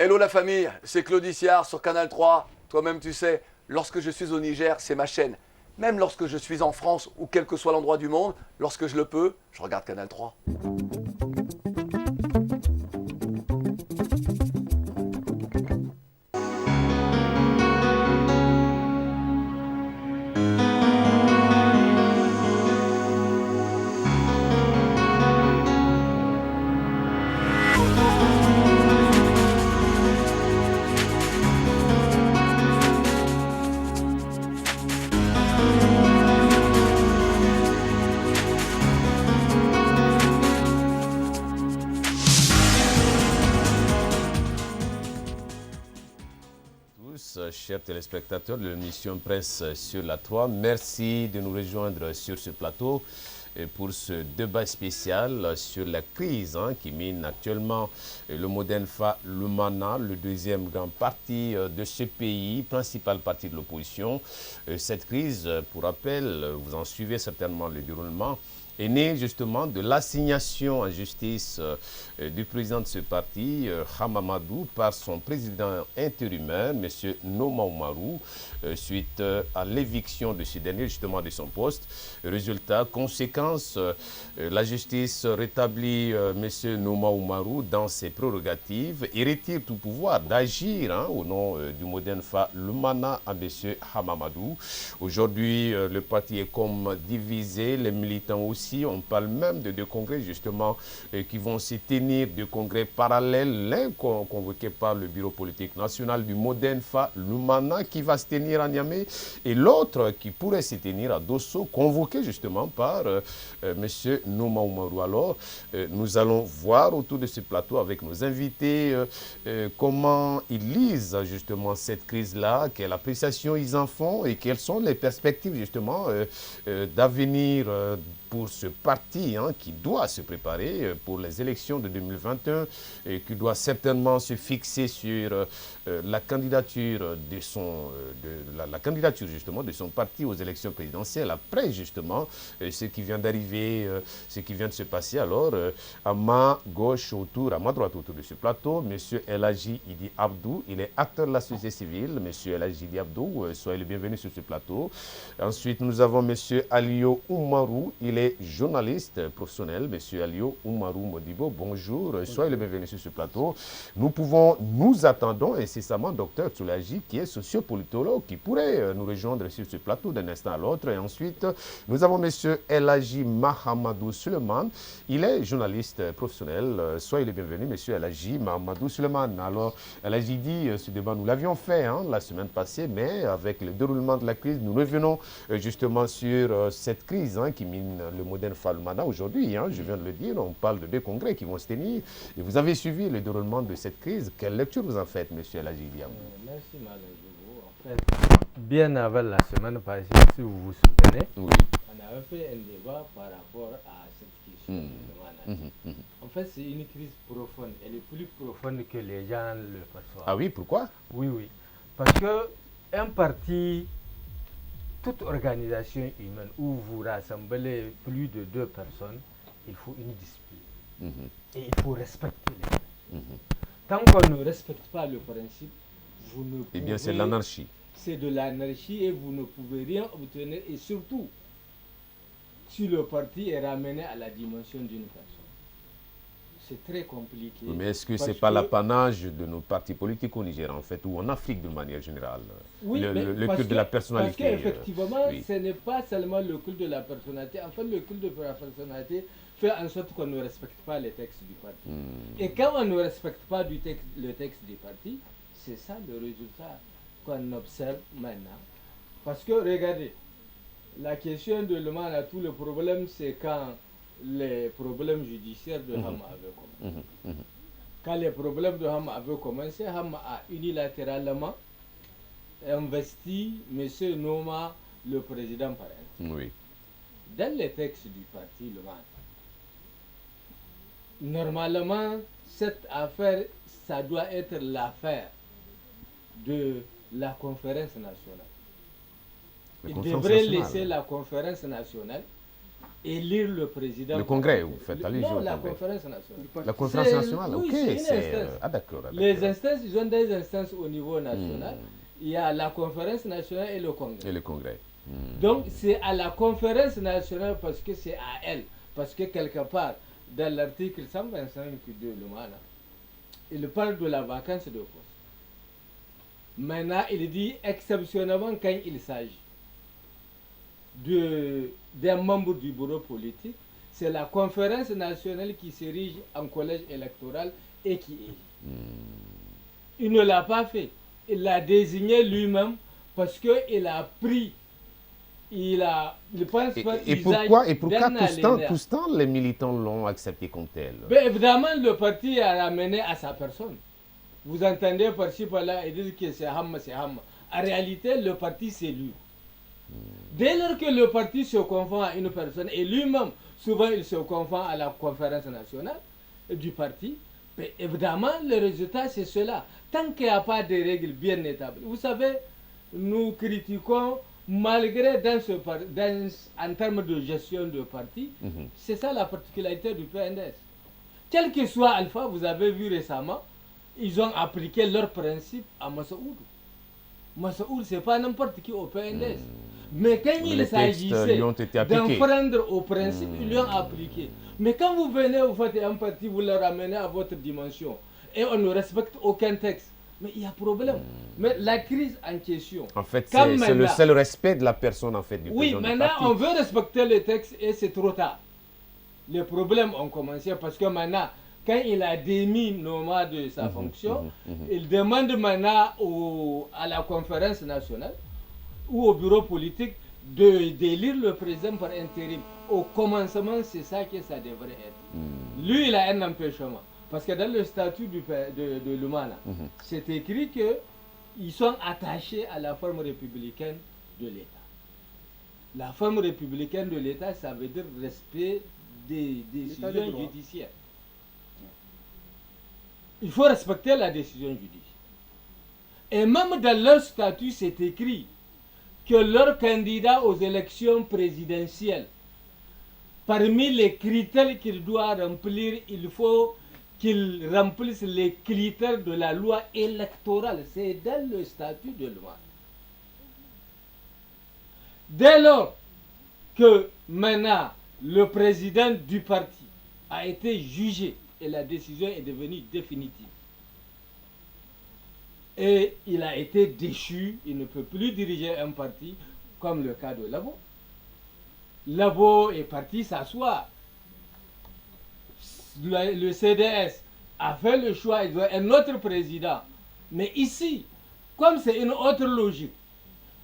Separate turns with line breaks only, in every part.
Hello la famille, c'est Claude Issiard sur Canal 3. Toi-même tu sais, lorsque je suis au Niger, c'est ma chaîne. Même lorsque je suis en France ou quel que soit l'endroit du monde, lorsque je le peux, je regarde Canal 3.
Tous, chers téléspectateurs de l'émission Presse sur la 3, merci de nous rejoindre sur ce plateau pour ce débat spécial sur la crise qui mine actuellement le Modenfa Lumana, le deuxième grand parti de ce pays, principal parti de l'opposition. Cette crise, pour rappel, vous en suivez certainement le déroulement, est née justement de l'assignation en justice du président de ce parti, Hamamadou, par son président intérimaire, M. Noma Oumarou, suite à l'éviction de ce dernier justement de son poste. Résultat, conséquence, la justice rétablit M. Noma Oumarou dans ses prérogatives et retire tout pouvoir d'agir au nom du Modenfa Lumana à M. Hamamadou. Aujourd'hui, le parti est comme divisé, les militants aussi. On parle même de deux congrès justement qui vont se tenir, deux congrès parallèles, l'un convoqué par le bureau politique national du Modenfa Lumana qui va se tenir à Niamey et l'autre qui pourrait se tenir à Dosso, convoqué justement par M. Noma Oumarou. Alors, nous allons voir autour de ce plateau avec nos invités comment ils lisent justement cette crise-là, quelle appréciation ils en font et quelles sont les perspectives justement d'avenir pour ce parti qui doit se préparer pour les élections de 2021 et qui doit certainement se fixer sur la candidature de la candidature justement de son parti aux élections présidentielles après justement ce qui vient d'arriver, ce qui vient de se passer. Alors à ma gauche à ma droite autour de ce plateau, M. El Hadji Idi Abdou, il est acteur de la société civile. M. El Hadji Idi Abdou, soyez le bienvenu sur ce plateau. Ensuite, nous avons M. Alio Oumarou, il est journaliste professionnel. M. Alio Oumarou Modibo, bonjour, soyez le bienvenu sur ce plateau. Nous attendons incessamment Dr Tsoulaji, qui est sociopolitologue, qui pourrait nous rejoindre sur ce plateau d'un instant à l'autre. Et ensuite, nous avons M. El Hadji Mahamadou Suleiman, il est journaliste professionnel. Soyez le bienvenu, M. El Hadji Mahamadou Suleiman. Alors, El Hadji dit, ce débat, nous l'avions fait la semaine passée, mais avec le déroulement de la crise, nous revenons justement sur cette crise qui mine le Modenfa Lumana aujourd'hui. Je viens de le dire, on parle de deux congrès qui vont se tenir. Et vous avez suivi le déroulement de cette crise. Quelle lecture vous en faites, M. El Hadji Idi Abdou?
Merci, Mme Djibo. En fait, bien avant la semaine passée, si vous vous souvenez,
Oui.
on avait fait un débat par rapport à cette question. En fait, c'est une crise profonde. Elle est plus profonde que les gens le perçoivent.
Ah oui, pourquoi?
Oui, oui. Parce que un parti, toute organisation humaine où vous rassemblez plus de 2 personnes, il faut une discipline. Et il faut respecter les gens. Tant qu'on ne respecte pas le principe, vous ne pouvez...
Eh bien, c'est l'anarchie.
C'est de l'anarchie et vous ne pouvez rien obtenir. Et surtout, si le parti est ramené à la dimension d'une personne, c'est très compliqué.
Mais est-ce que ce n'est pas l'apanage de nos partis politiques au Niger, en fait, ou en Afrique d'une manière générale?
Oui,
le culte de la personnalité.
Parce qu'effectivement,
oui.
ce n'est pas seulement le culte de la personnalité. En fait, le culte de la personnalité fait en sorte qu'on ne respecte pas les textes du parti. Et quand on ne respecte pas le texte du parti, c'est ça le résultat qu'on observe maintenant. Parce que, regardez, la question de l'humain, tout le problème, c'est quand les problèmes judiciaires de Hama avaient commencé. Quand les problèmes de Hama avaient commencé, Hama a unilatéralement investi M. Noma, le président par intérim.
Oui.
Dans les textes du parti, normalement, cette affaire, ça doit être l'affaire de la conférence nationale. Il devrait laisser la conférence nationale élire le président.
Le congrès, vous faites allusion
Non,
au
la
congrès.
conférence nationale.
La conférence nationale,
oui,
ok.
c'est une instance.
Ah d'accord.
Les instances, ils ont des instances au niveau national. Il y a la conférence nationale et le congrès.
Et le congrès.
Donc c'est à la conférence nationale parce que c'est à elle. Parce que quelque part, dans l'article 125 de l'Umana, il parle de la vacance de poste. Maintenant, il dit exceptionnellement quand il s'agit d'un membre du bureau politique, c'est la conférence nationale qui s'érige en collège électoral et qui élit. Il ne l'a pas fait. Il l'a désigné lui-même parce qu'il a pris, il pense pas
Et pourquoi tout ce temps les militants l'ont accepté comme tel?
Ben, évidemment, le parti a ramené à sa personne. Vous entendez par-ci par-là et dire que c'est Hamma, c'est Hamma. En réalité, le parti, c'est lui. Dès lors que le parti se confond à une personne, et lui-même, souvent, il se confond à la conférence nationale du parti, ben, évidemment, le résultat, c'est cela. Tant qu'il n'y a pas de règles bien établies. Vous savez, nous critiquons, malgré en termes de gestion de parti, c'est ça la particularité du PNDS. Quel que soit Alpha, vous avez vu récemment, ils ont appliqué leurs principes à Massaoud. Massaoud, ce n'est pas n'importe qui au PNDS. Mais quand il s'agissait d'enfreindre aux principes, ils l'ont appliqué. Mais quand vous venez, vous faites un parti, vous le ramenez à votre dimension, et on ne respecte aucun texte, mais il y a problème. Mais la crise en question...
En fait, c'est le seul respect de la personne, en fait, du président du
maintenant,
parti.
on veut respecter le texte et c'est trop tard. Les problèmes ont commencé parce que maintenant, quand il a démis Noma de sa fonction, il demande maintenant à la conférence nationale ou au bureau politique d'élire le président par intérim. Au commencement, c'est ça que ça devrait être. Lui, il a un empêchement. Parce que dans le statut de l'Umana, c'est écrit qu'ils sont attachés à la forme républicaine de l'État. La forme républicaine de l'État, ça veut dire respect des décisions judiciaires. Il faut respecter la décision judiciaire. Et même dans leur statut, c'est écrit que leur candidat aux élections présidentielles, parmi les critères qu'il doit remplir, il faut qu'il remplisse les critères de la loi électorale. C'est dans le statut de loi. Dès lors que maintenant le président du parti a été jugé et la décision est devenue définitive, et il a été déchu, il ne peut plus diriger un parti comme le cas de Labo. Labo est parti s'asseoir. Le CDS a fait le choix, il doit un autre président. Mais ici, comme c'est une autre logique,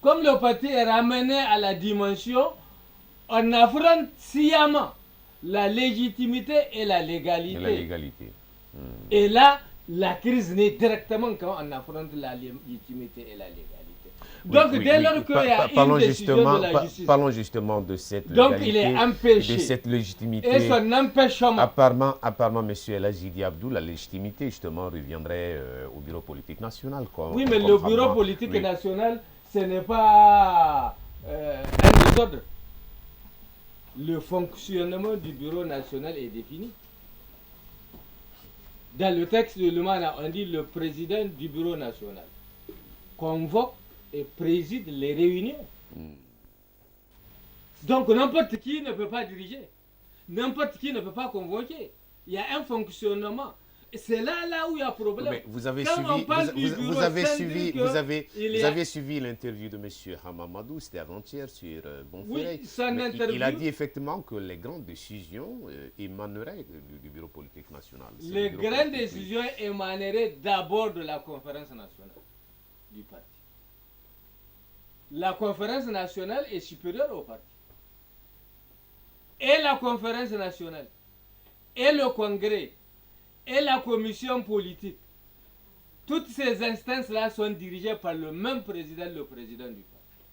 comme le parti est ramené à la dimension, on affronte sciemment la légitimité et la légalité. Et là, la crise naît directement quand on affronte la légitimité et la légalité. Donc, dès lors qu'il y a une décision de la justice...
Parlons justement de cette
donc,
légalité,
il est empêché.
de cette légitimité.
Et son empêchement.
Apparemment, M. El Hadji Abdou, la légitimité, justement, reviendrait au bureau politique national.
Oui, mais le bureau politique national, ce n'est pas un désordre. Le fonctionnement du bureau national est défini. Dans le texte de l'Umana, on dit le président du bureau national convoque et préside les réunions. Donc n'importe qui ne peut pas diriger. N'importe qui ne peut pas convoquer. Il y a un fonctionnement. C'est là où il y a problème.
Mais vous avez suivi l'interview de M. Hamamadou, c'était avant-hier sur Bonferré.
Oui,
il a dit effectivement que les grandes décisions émaneraient du bureau politique national.
Les grandes décisions émaneraient d'abord de la conférence nationale du parti. La conférence nationale est supérieure au parti. Et la conférence nationale, et le congrès, et la commission politique, toutes ces instances-là sont dirigées par le même président, le président du parti.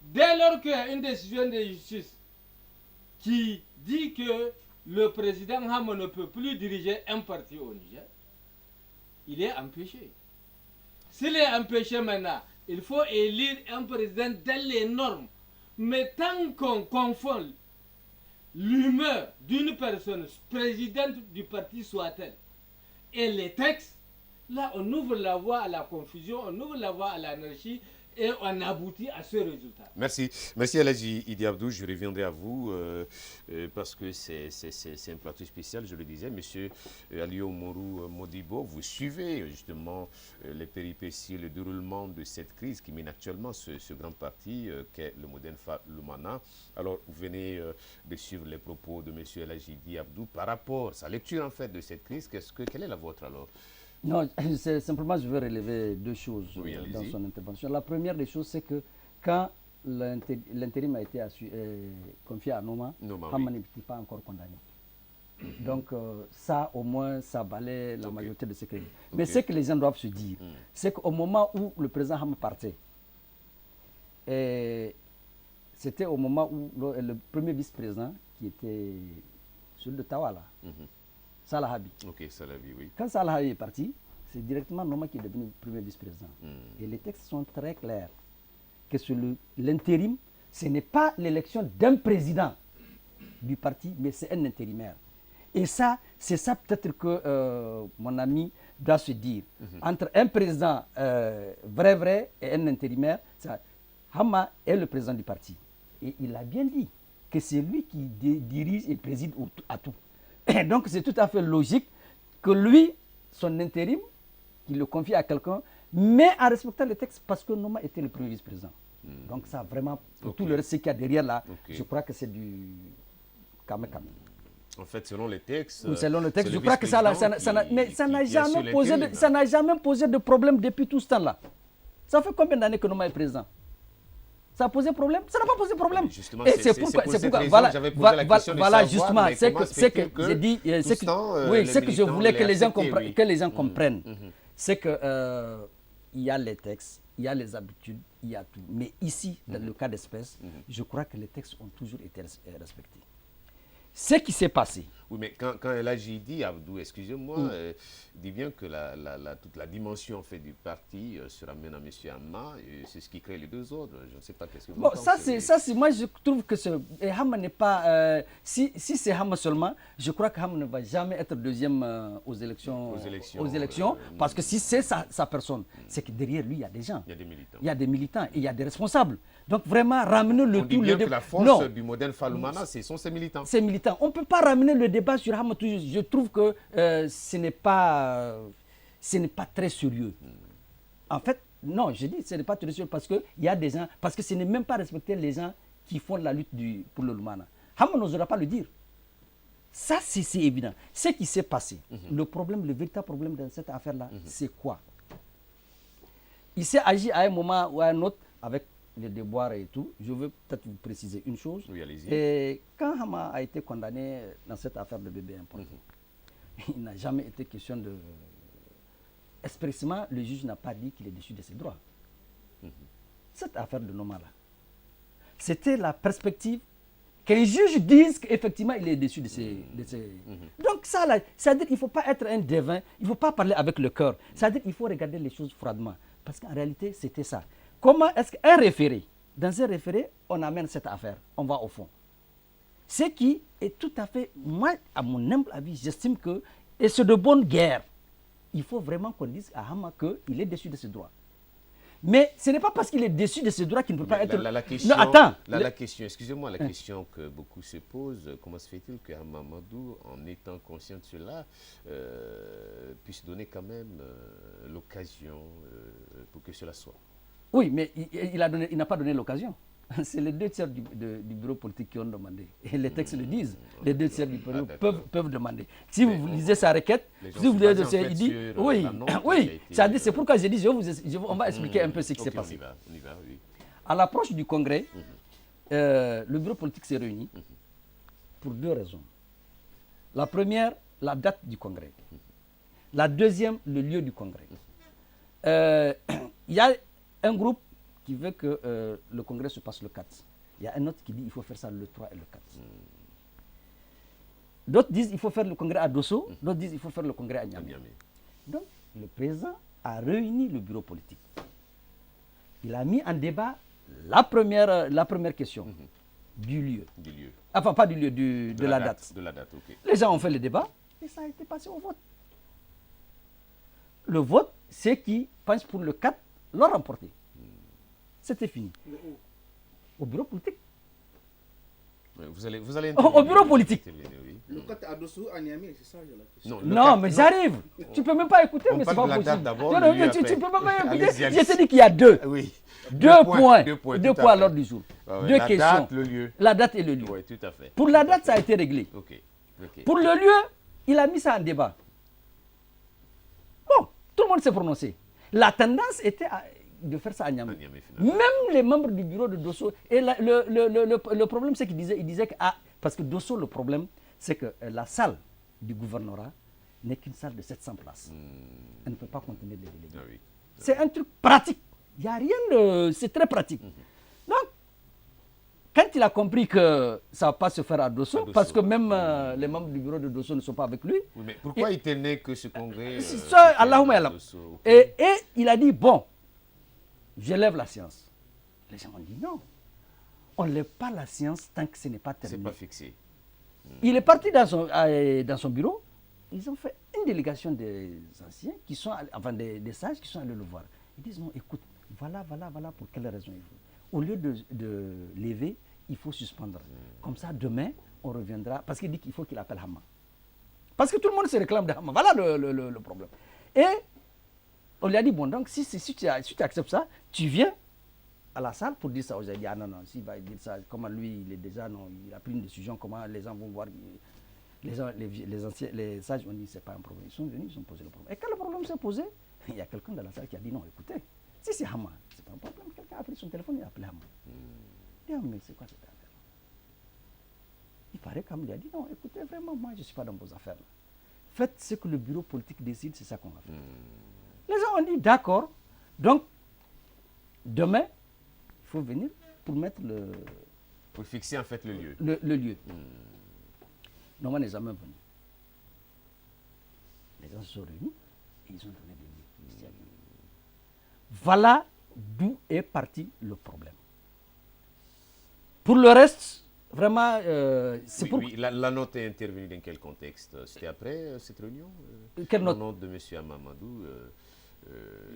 Dès lors qu'il y a une décision de justice qui dit que le président Hamon ne peut plus diriger un parti au Niger, il est empêché. S'il est empêché maintenant, il faut élire un président dans les normes. Mais tant qu'on confond l'humeur d'une personne présidente du parti soit-elle, et les textes, là on ouvre la voie à la confusion, on ouvre la voie à l'anarchie et on aboutit à ce résultat.
Merci. Merci Aladji Idi Abdou. Je reviendrai à vous parce que c'est un plateau spécial, je le disais. Monsieur Aliou Morou Modibo, vous suivez justement les péripéties, le déroulement de cette crise qui mène actuellement ce grand parti qu'est le Modern Lumana. Alors, vous venez de suivre les propos de monsieur Aladji Idi Abdou par rapport à sa lecture en fait de cette crise. Quelle est la vôtre alors?
Non, simplement, je veux relever deux choses
Oui,
dans son intervention. La première des choses, c'est que quand l'intérim a été confié à Noma, Hamma n'était pas encore condamné. Donc, ça, au moins, ça valait la majorité de ce que... Mais ce que les gens doivent se dire, c'est qu'au moment où le président Hamma partait, c'était au moment où le premier vice-président, qui était celui de Tawala, Salah Habi.
Ok, Salah Habi, oui.
Quand Salah Habi est parti, c'est directement Noma qui est devenu premier vice-président. Et les textes sont très clairs. Que l'intérim, ce n'est pas l'élection d'un président du parti, mais c'est un intérimaire. Et ça, c'est ça peut-être que mon ami doit se dire. Entre un président vrai et un intérimaire, Hamma est le président du parti. Et il a bien dit que c'est lui qui dirige et préside à tout. Et donc c'est tout à fait logique que lui, son intérim, qu'il le confie à quelqu'un, mais en respectant le texte parce que Noma était le premier vice-président. Donc ça vraiment, pour tout le reste, ce qu'il y a derrière là, je crois que c'est du kame.
En fait, selon les textes,
selon le texte, je crois que ça n'a jamais posé de problème depuis tout ce temps-là. Ça fait combien d'années que Noma est président? Ça a posé problème? Ça n'a pas posé problème.
Et c'est pourquoi j'avais posé la question de
voilà,
savoir,
justement, c'est que j'ai dit, ce que je voulais que les gens comprennent, c'est que il y a les textes, il y a les habitudes, il y a tout. Mais ici, dans le cas d'espèce, je crois que les textes ont toujours été respectés. Ce qui s'est passé.
Oui, mais quand elle a dit, Abdou, excusez-moi, dit bien que toute la dimension en fait, du parti se ramène à M. Hamma, c'est ce qui crée les deux ordres. Je ne sais pas qu'est-ce que vous pensez.
Ça, moi je trouve que Hamma n'est pas... si c'est Hamma seulement, je crois que Hamma ne va jamais être deuxième aux élections. Parce que si c'est sa personne, c'est que derrière lui, il y a des gens.
Il y a des militants.
Il y a des militants et il y a des responsables. Donc vraiment, ramener le
tout... On dit bien que la force du modèle Faloumana, ce sont ces militants.
Ces militants. On ne peut pas ramener le débat sur Hamma toujours. Je trouve que ce n'est pas très sérieux. En fait, non, je dis ce n'est pas très sérieux parce qu'il y a des gens, parce que ce n'est même pas respecter les gens qui font la lutte pour le Lumana. Hamma n'osera pas le dire. Ça, c'est évident. Ce qui s'est passé, le véritable problème dans cette affaire-là, c'est quoi? Il s'est agi à un moment ou à un autre avec les déboires et tout. Je veux peut-être vous préciser une chose.
Oui, allez-y.
Et quand Hamma a été condamné dans cette affaire de bébé importé, il n'a jamais été question de... Expressément, le juge n'a pas dit qu'il est déchu de ses droits. Cette affaire de Noma là, c'était la perspective qu'un juge dise qu'effectivement il est déchu de ses... Donc ça là, c'est-à-dire qu'il ne faut pas être un devin, il ne faut pas parler avec le cœur. C'est-à-dire qu'il faut regarder les choses froidement. Parce qu'en réalité, c'était ça. Comment est-ce qu'un référé, dans un référé, on amène cette affaire, on va au fond. Ce qui est tout à fait, moi, à mon humble avis, j'estime que, et c'est de bonne guerre, il faut vraiment qu'on dise à Hamma qu'il est déçu de ses droits. Mais ce n'est pas parce qu'il est déçu de ses droits qu'il ne peut pas être...
La question,
non, attends.
La question, excusez-moi, la question que beaucoup se posent, comment se fait-il que Hamma Amadou, en étant conscient de cela, puisse donner quand même l'occasion pour que cela soit?
Oui, mais il n'a pas donné l'occasion. C'est les 2/3 du bureau politique qui ont demandé. Et les textes le disent. Les 2/3 du bureau peuvent demander. Si vous lisez sa requête, si vous lisez il dit, oui, c'est pourquoi j'ai dit, on va expliquer un peu ce qui s'est passé.
On y va, oui.
À l'approche du congrès, le bureau politique s'est réuni pour deux raisons. La première, la date du congrès. La deuxième, le lieu du congrès. Il y a un groupe qui veut que le congrès se passe le 4. Il y a un autre qui dit qu'il faut faire ça le 3 et le 4. D'autres disent qu'il faut faire le congrès à Dosso, d'autres disent qu'il faut faire le congrès à Niamey. Donc, le président a réuni le bureau politique. Il a mis en débat la première question. du lieu.
Du lieu.
Enfin, pas du lieu, de la date.
De la date, ok.
Les gens ont fait le débat et ça a été passé au vote. Le vote, ceux qui pensent pour le 4 l'ont remporté. C'était fini. Au bureau politique.
Ouais, vous allez
Au bureau politique.
Oui.
Le côté à Dosso, à Niamey, c'est ça la question.
Non, mais j'arrive. Tu peux même pas écouter,
On
mais c'est
parle
pas
de la
possible.
date d'abord,
Non,
le
non,
lieu
tu
après.
peux même pas écouter.
Allez-y, allez-y.
Je te dis qu'il y a deux.
Oui.
Deux points.
Deux points,
Deux
tout à
points à
fait.
l'ordre du jour.
Ah ouais,
Deux
la
questions.
date, le lieu.
La date et le lieu.
Oui, tout à fait.
Pour la date, ça a été réglé.
Ok. Ok.
Pour le lieu, il a mis ça en débat. Bon, tout le monde s'est prononcé. La tendance était de faire ça à Niamey.
À Niamey, finalement.
Même les membres du bureau de Dosso. Et le problème, c'est qu'il disait que... parce que Dosso, le problème, c'est que la salle du gouvernorat n'est qu'une salle de 700 places. Elle ne peut pas contenir les délégués.
Ah oui.
C'est un truc pratique. Il n'y a rien de... C'est très pratique. Donc, quand il a compris que ça ne va pas se faire à Dosso, parce que même les membres du bureau de Dosso ne sont pas avec lui,
Oui, mais pourquoi il tenait que ce congrès
c'est ça,
se tienne
Allahumma
à
Allah.
Dosso, ok.
Et il a dit, bon, je lève la science. Les gens ont dit non. On ne lève pas la science tant que ce n'est pas
C'est
terminé.
pas fixé.
Il est parti dans son bureau. Ils ont fait une délégation des anciens, enfin des sages qui sont allés le voir. Ils disent non, écoute, voilà pour quelle raison il faut. Au lieu de lever, il faut suspendre. Comme ça, demain, on reviendra. Parce qu'il dit qu'il faut qu'il appelle Hama. Parce que tout le monde se réclame de Hama. Voilà le problème. Et on lui a dit, bon, donc si tu acceptes ça, tu viens à la salle pour dire ça. J'ai dit, ah non, s'il va dire ça, comment lui, il est déjà, non, il a pris une décision, comment les gens vont voir. Les sages ont dit, c'est pas un problème. Ils sont venus, ils ont posé le problème. Et quand le problème s'est posé, il y a quelqu'un dans la salle qui a dit, non, écoutez, si c'est Hama, c'est pas un problème. Quelqu'un a pris son téléphone, il a appelé Hama. Il dit, ah, mais c'est quoi cette affaire? Il paraît qu'Hama lui a dit, non, écoutez, vraiment, moi, je ne suis pas dans vos affaires. Faites ce que le bureau politique décide, c'est ça qu'on va faire. Les gens ont dit, d'accord. Donc, demain, il faut venir pour mettre
Pour fixer en fait le lieu.
le lieu. Normalement, n'est jamais venu. Les gens se sont réunis et ils ont donné des lieux. Voilà d'où est parti le problème. Pour le reste, vraiment, c'est
Oui,
pour...
oui, la note est intervenue dans quel contexte? C'était après cette réunion
Quelle note?
La note de M. Amamadou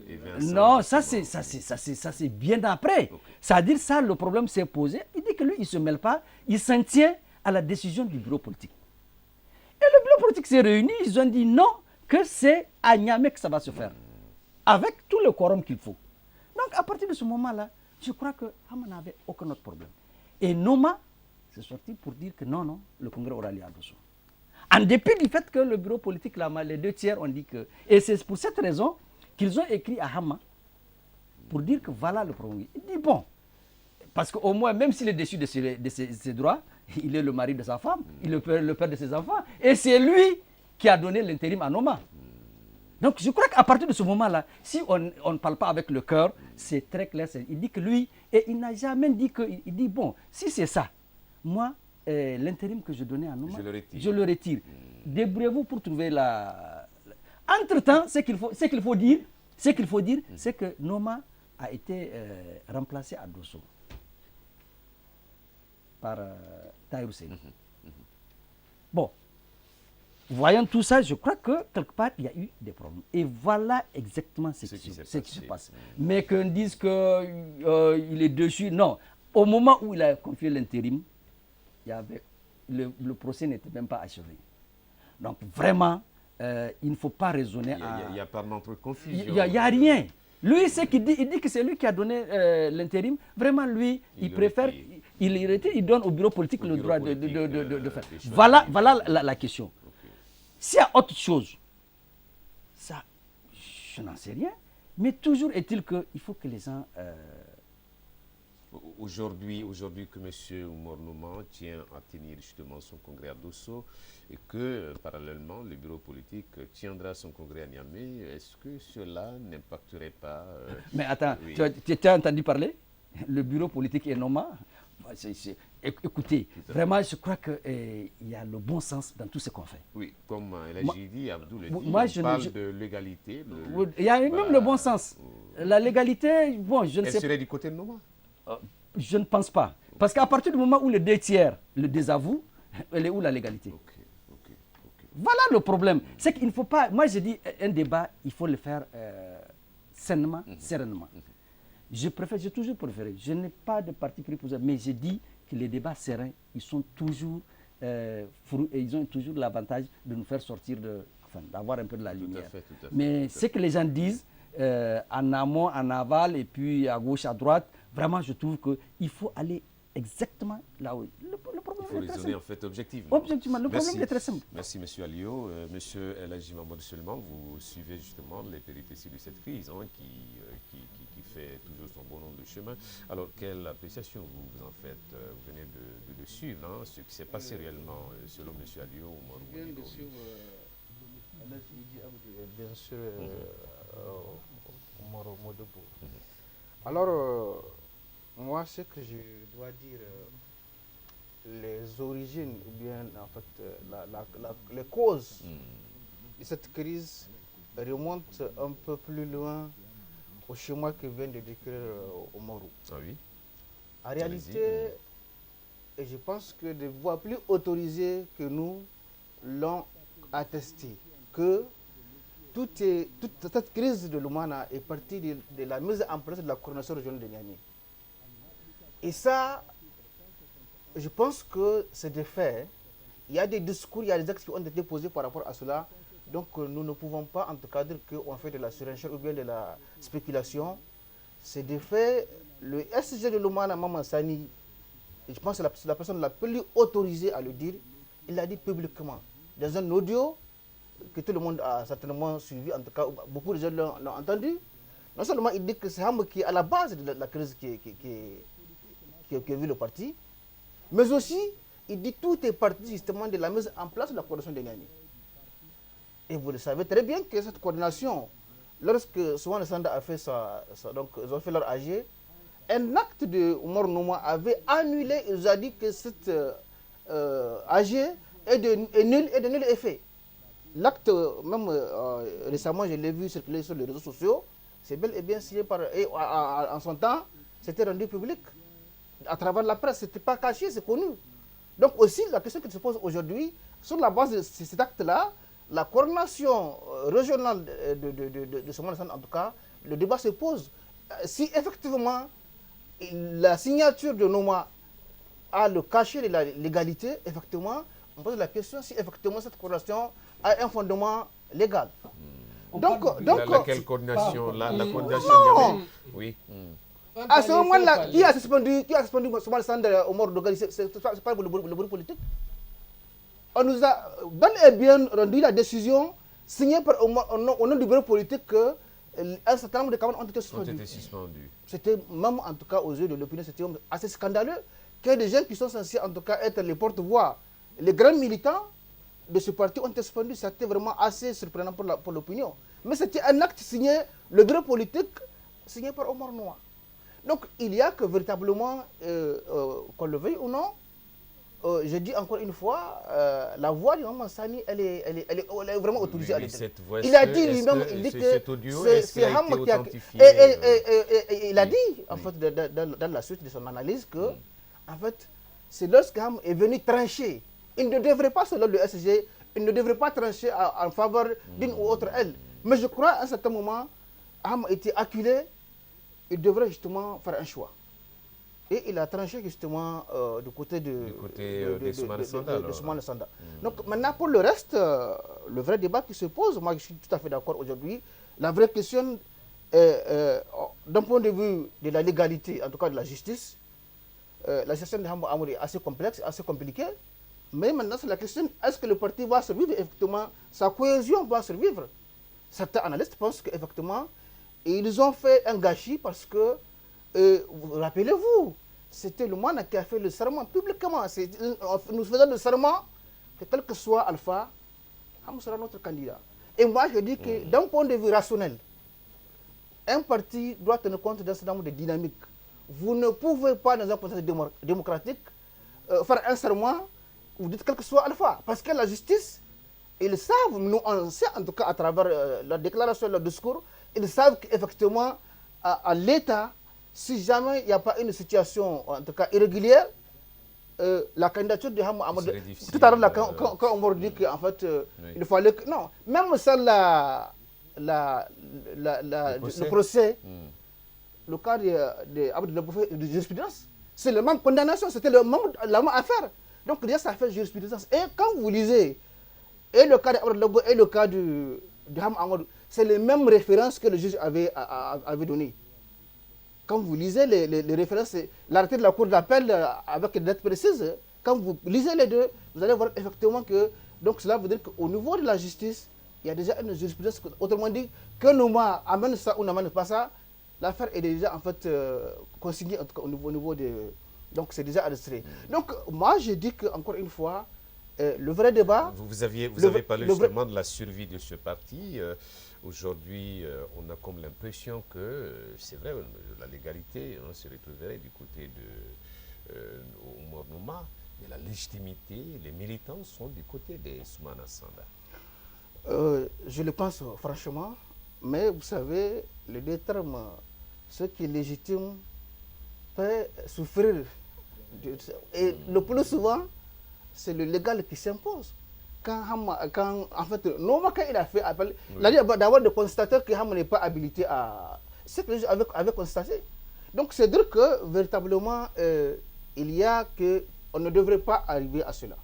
et Vincent.
Non, ça
justement.
c'est bien après.
Ok.
C'est-à-dire ça, le problème s'est posé. Il dit que lui, il ne se mêle pas. Il s'en tient à la décision du bureau politique. Et le bureau politique s'est réuni. Ils ont dit non, que c'est à Niamey que ça va se faire. Avec tout le quorum qu'il faut. Donc, à partir de ce moment-là, je crois que Hama n'avait aucun autre problème. Et Noma s'est sorti pour dire que non, le congrès aura lieu à Dosso. En dépit du fait que le bureau politique, là, les 2/3 ont dit que... Et c'est pour cette raison qu'ils ont écrit à Hama pour dire que voilà le problème. Il dit bon, parce qu'au moins, même s'il est déçu de ses droits, il est le mari de sa femme, il est le père de ses enfants, et c'est lui qui a donné l'intérim à Noma. Donc je crois qu'à partir de ce moment-là, si on ne parle pas avec le cœur, c'est très clair. Il dit que lui, et il n'a jamais dit que... Il dit bon, si c'est ça, moi, l'intérim que je donnais à Noma, je le retire. Débrouillez-vous pour trouver la... Entre-temps, ce qu'il faut dire, c'est que Noma a été remplacé à Dosso par Tahirou Séni. Bon, voyant tout ça, je crois que quelque part, il y a eu des problèmes. Et voilà exactement ce qui se passe. Mais qu'on dise qu'il est dessus, non. Au moment où il a confié l'intérim, le procès n'était même pas achevé. Donc vraiment, il ne faut pas raisonner
Il n'y a pas d'entre confusion.
Il n'y a rien. Lui, il dit que c'est lui qui a donné l'intérim. Vraiment, lui, il préfère, il donne au bureau politique le droit de faire. Voilà la question.
Okay.
S'il y a autre chose, ça, je n'en sais rien. Mais toujours est-il qu'il faut que les gens...
Aujourd'hui que M. Oumar Noma tient à tenir justement son congrès à Dosso et que parallèlement le bureau politique tiendra son congrès à Niamey, est-ce que cela n'impacterait pas
Mais attends,
oui.
tu as entendu parler? Le bureau politique est Noma. Écoutez, vraiment, je crois qu'il y a le bon sens dans tout ce qu'on fait.
Oui, comme Elhadji dit, Abdou le dit,
moi,
on parle de l'égalité.
Il y a même le bon sens. La légalité, bon, je ne sais pas.
Elle serait du côté de Noma?
Je ne pense pas. Parce qu'à partir du moment où les 2 tiers le désavouent, elle est où la légalité? Voilà le problème. C'est qu'il ne faut pas... Moi, je dis, un débat, il faut le faire sainement, sereinement. J'ai toujours préféré. Je n'ai pas de parti pris pour ça, mais je dis que les débats sereins, ils sont toujours... ils ont toujours l'avantage de nous faire sortir d'avoir un peu de la lumière.
Tout à fait.
Mais ce que les gens disent, en amont, en aval, et puis à gauche, à droite, vraiment, je trouve qu'il faut aller exactement là où... Le problème
il faut raisonner en fait objectivement.
Objectivement, le problème est très simple.
Merci M. Alio. Monsieur El Hadji Mamadou Seulement, vous suivez justement les péripéties de cette crise qui fait toujours son bon nombre de chemin. Alors, quelle appréciation vous en faites? Vous venez de suivre ce qui s'est passé réellement selon M. Alio.
Je viens de suivre bien sûr Omar Modebo. Alors, moi, ce que je dois dire, les origines, ou bien en fait, les causes de cette crise remontent un peu plus loin au schéma que vient de décrire Omarou.
Ah oui.
En réalité, et je pense que des voix plus autorisées que nous l'ont attesté, que toute cette crise de l'Oumana est partie de la mise en place de la coordination régionale de Niamey. Et ça, je pense que c'est des faits. Il y a des discours, il y a des actes qui ont été posés par rapport à cela. Donc nous ne pouvons pas en tout cas dire qu'on fait de la surenchère ou bien de la spéculation. C'est des faits. Le SG de l'Oumana, Maman Sani, je pense que c'est la personne la plus autorisée à le dire, il l'a dit publiquement. Dans un audio que tout le monde a certainement suivi, en tout cas beaucoup de gens l'ont entendu. Non seulement il dit que c'est Ham qui est à la base de la crise qui vu le parti, mais aussi il dit que tout est parti justement de la mise en place de la coordination des Niamey. Et vous le savez très bien que cette coordination, lorsque Souane Sanda a fait donc ils ont fait leur AG, un acte de Omar Nouma avait annulé, il a dit que cette AG est de nul effet. L'acte, même récemment, je l'ai vu circuler sur les réseaux sociaux, c'est bel et bien signé par... Et en son temps, c'était rendu public. À travers la presse, ce n'était pas caché, c'est connu. Donc aussi, la question qui se pose aujourd'hui, sur la base de cet acte-là, la coordination régionale de ce monde, en tout cas, le débat se pose. Si effectivement, la signature de Noma a le cachet de la légalité, effectivement, on pose la question si effectivement cette coordination a un fondement légal.
Laquelle coordination? La coordination. Oui.
À ce moment-là, qui a suspendu Souman Sanda au mort de Gali? C'est pas le bruit politique. On nous a bel et bien rendu la décision signée par, au nom du bureau politique que un certain nombre de camarades ont été suspendus. C'était même en tout cas aux yeux de l'opinion, c'était assez scandaleux que des gens qui sont censés en tout cas être les porte-voix, les grands militants de ce parti ont été suspendus. C'était vraiment assez surprenant pour l'opinion. Mais c'était un acte signé, le bureau politique signé par Omar Noa. Donc il y a que véritablement, qu'on le veuille ou non, je dis encore une fois, la voix du Maman Sani, elle est vraiment autorisée à le dire. Il a dit lui-même, il dit que c'est Ham qui a... Et il a dit, en fait, dans la suite de son analyse, que, en fait, c'est lorsque Ham est venu trancher. Il ne devrait pas, selon le SG, il ne devrait pas trancher en faveur d'une ou autre aile. Mais je crois, à un certain moment, Ham a été acculé, il devrait justement faire un choix. Et il a tranché justement du côté de Souman Sanda. Donc maintenant pour le reste, le vrai débat qui se pose, moi je suis tout à fait d'accord aujourd'hui, la vraie question d'un point de vue de la légalité, en tout cas de la justice, la gestion de Hamba Amour est assez complexe, assez compliquée, mais maintenant c'est la question, est-ce que le parti va survivre effectivement, sa cohésion va survivre? Certains analystes pensent qu'effectivement, ils ont fait un gâchis parce que rappelez-vous, c'était le Moana qui a fait le serment publiquement. Nous faisons le serment que quel que soit Alpha, Ham sera notre candidat. Et moi, je dis que d'un point de vue rationnel, un parti doit tenir compte d'un certain nombre de dynamiques. Vous ne pouvez pas, dans un contexte démocratique, faire un serment, vous dites quel que soit Alpha. Parce que la justice, ils savent, nous on sait en tout cas à travers la déclaration, le discours, ils savent qu'effectivement, à l'État, si jamais il n'y a pas une situation, en tout cas irrégulière, la candidature de Hama Amadou, tout à l'heure, quand on m'a dit qu'en fait, il fallait que. Non, même ça, le procès, le cas de jurisprudence, c'est la même condamnation, c'était la même affaire. Donc, déjà, ça fait jurisprudence. Et quand vous lisez, et le cas d'Amadou et le cas de Hama Amadou, c'est les mêmes références que le juge avait données. Quand vous lisez les références, l'arrêté de la Cour d'appel avec des dates précises, quand vous lisez les deux, vous allez voir effectivement que donc cela veut dire qu'au niveau de la justice, il y a déjà une jurisprudence. Autrement dit, que Nouma amène ça ou n'amène pas ça, l'affaire est déjà en fait consignée en tout cas, au niveau de... Donc c'est déjà enregistré. Donc moi je dis qu'encore une fois, le vrai débat...
Vous avez parlé justement de la survie de ce parti. Aujourd'hui, on a comme l'impression que, c'est vrai, la légalité se retrouverait du côté de Oumar Nouma, mais la légitimité, les militants sont du côté de Soumana Sanda.
Je le pense franchement, mais vous savez, les deux termes, ce qui est légitime peut souffrir. Et le plus souvent, c'est le légal qui s'impose. Quand en fait, Nouma, quand il a fait appel, il a dit d'abord de constater que Hama n'est pas habilité à... C'est ce que les gens avaient constaté. Donc c'est dire que véritablement, il y a que... On ne devrait pas arriver à cela.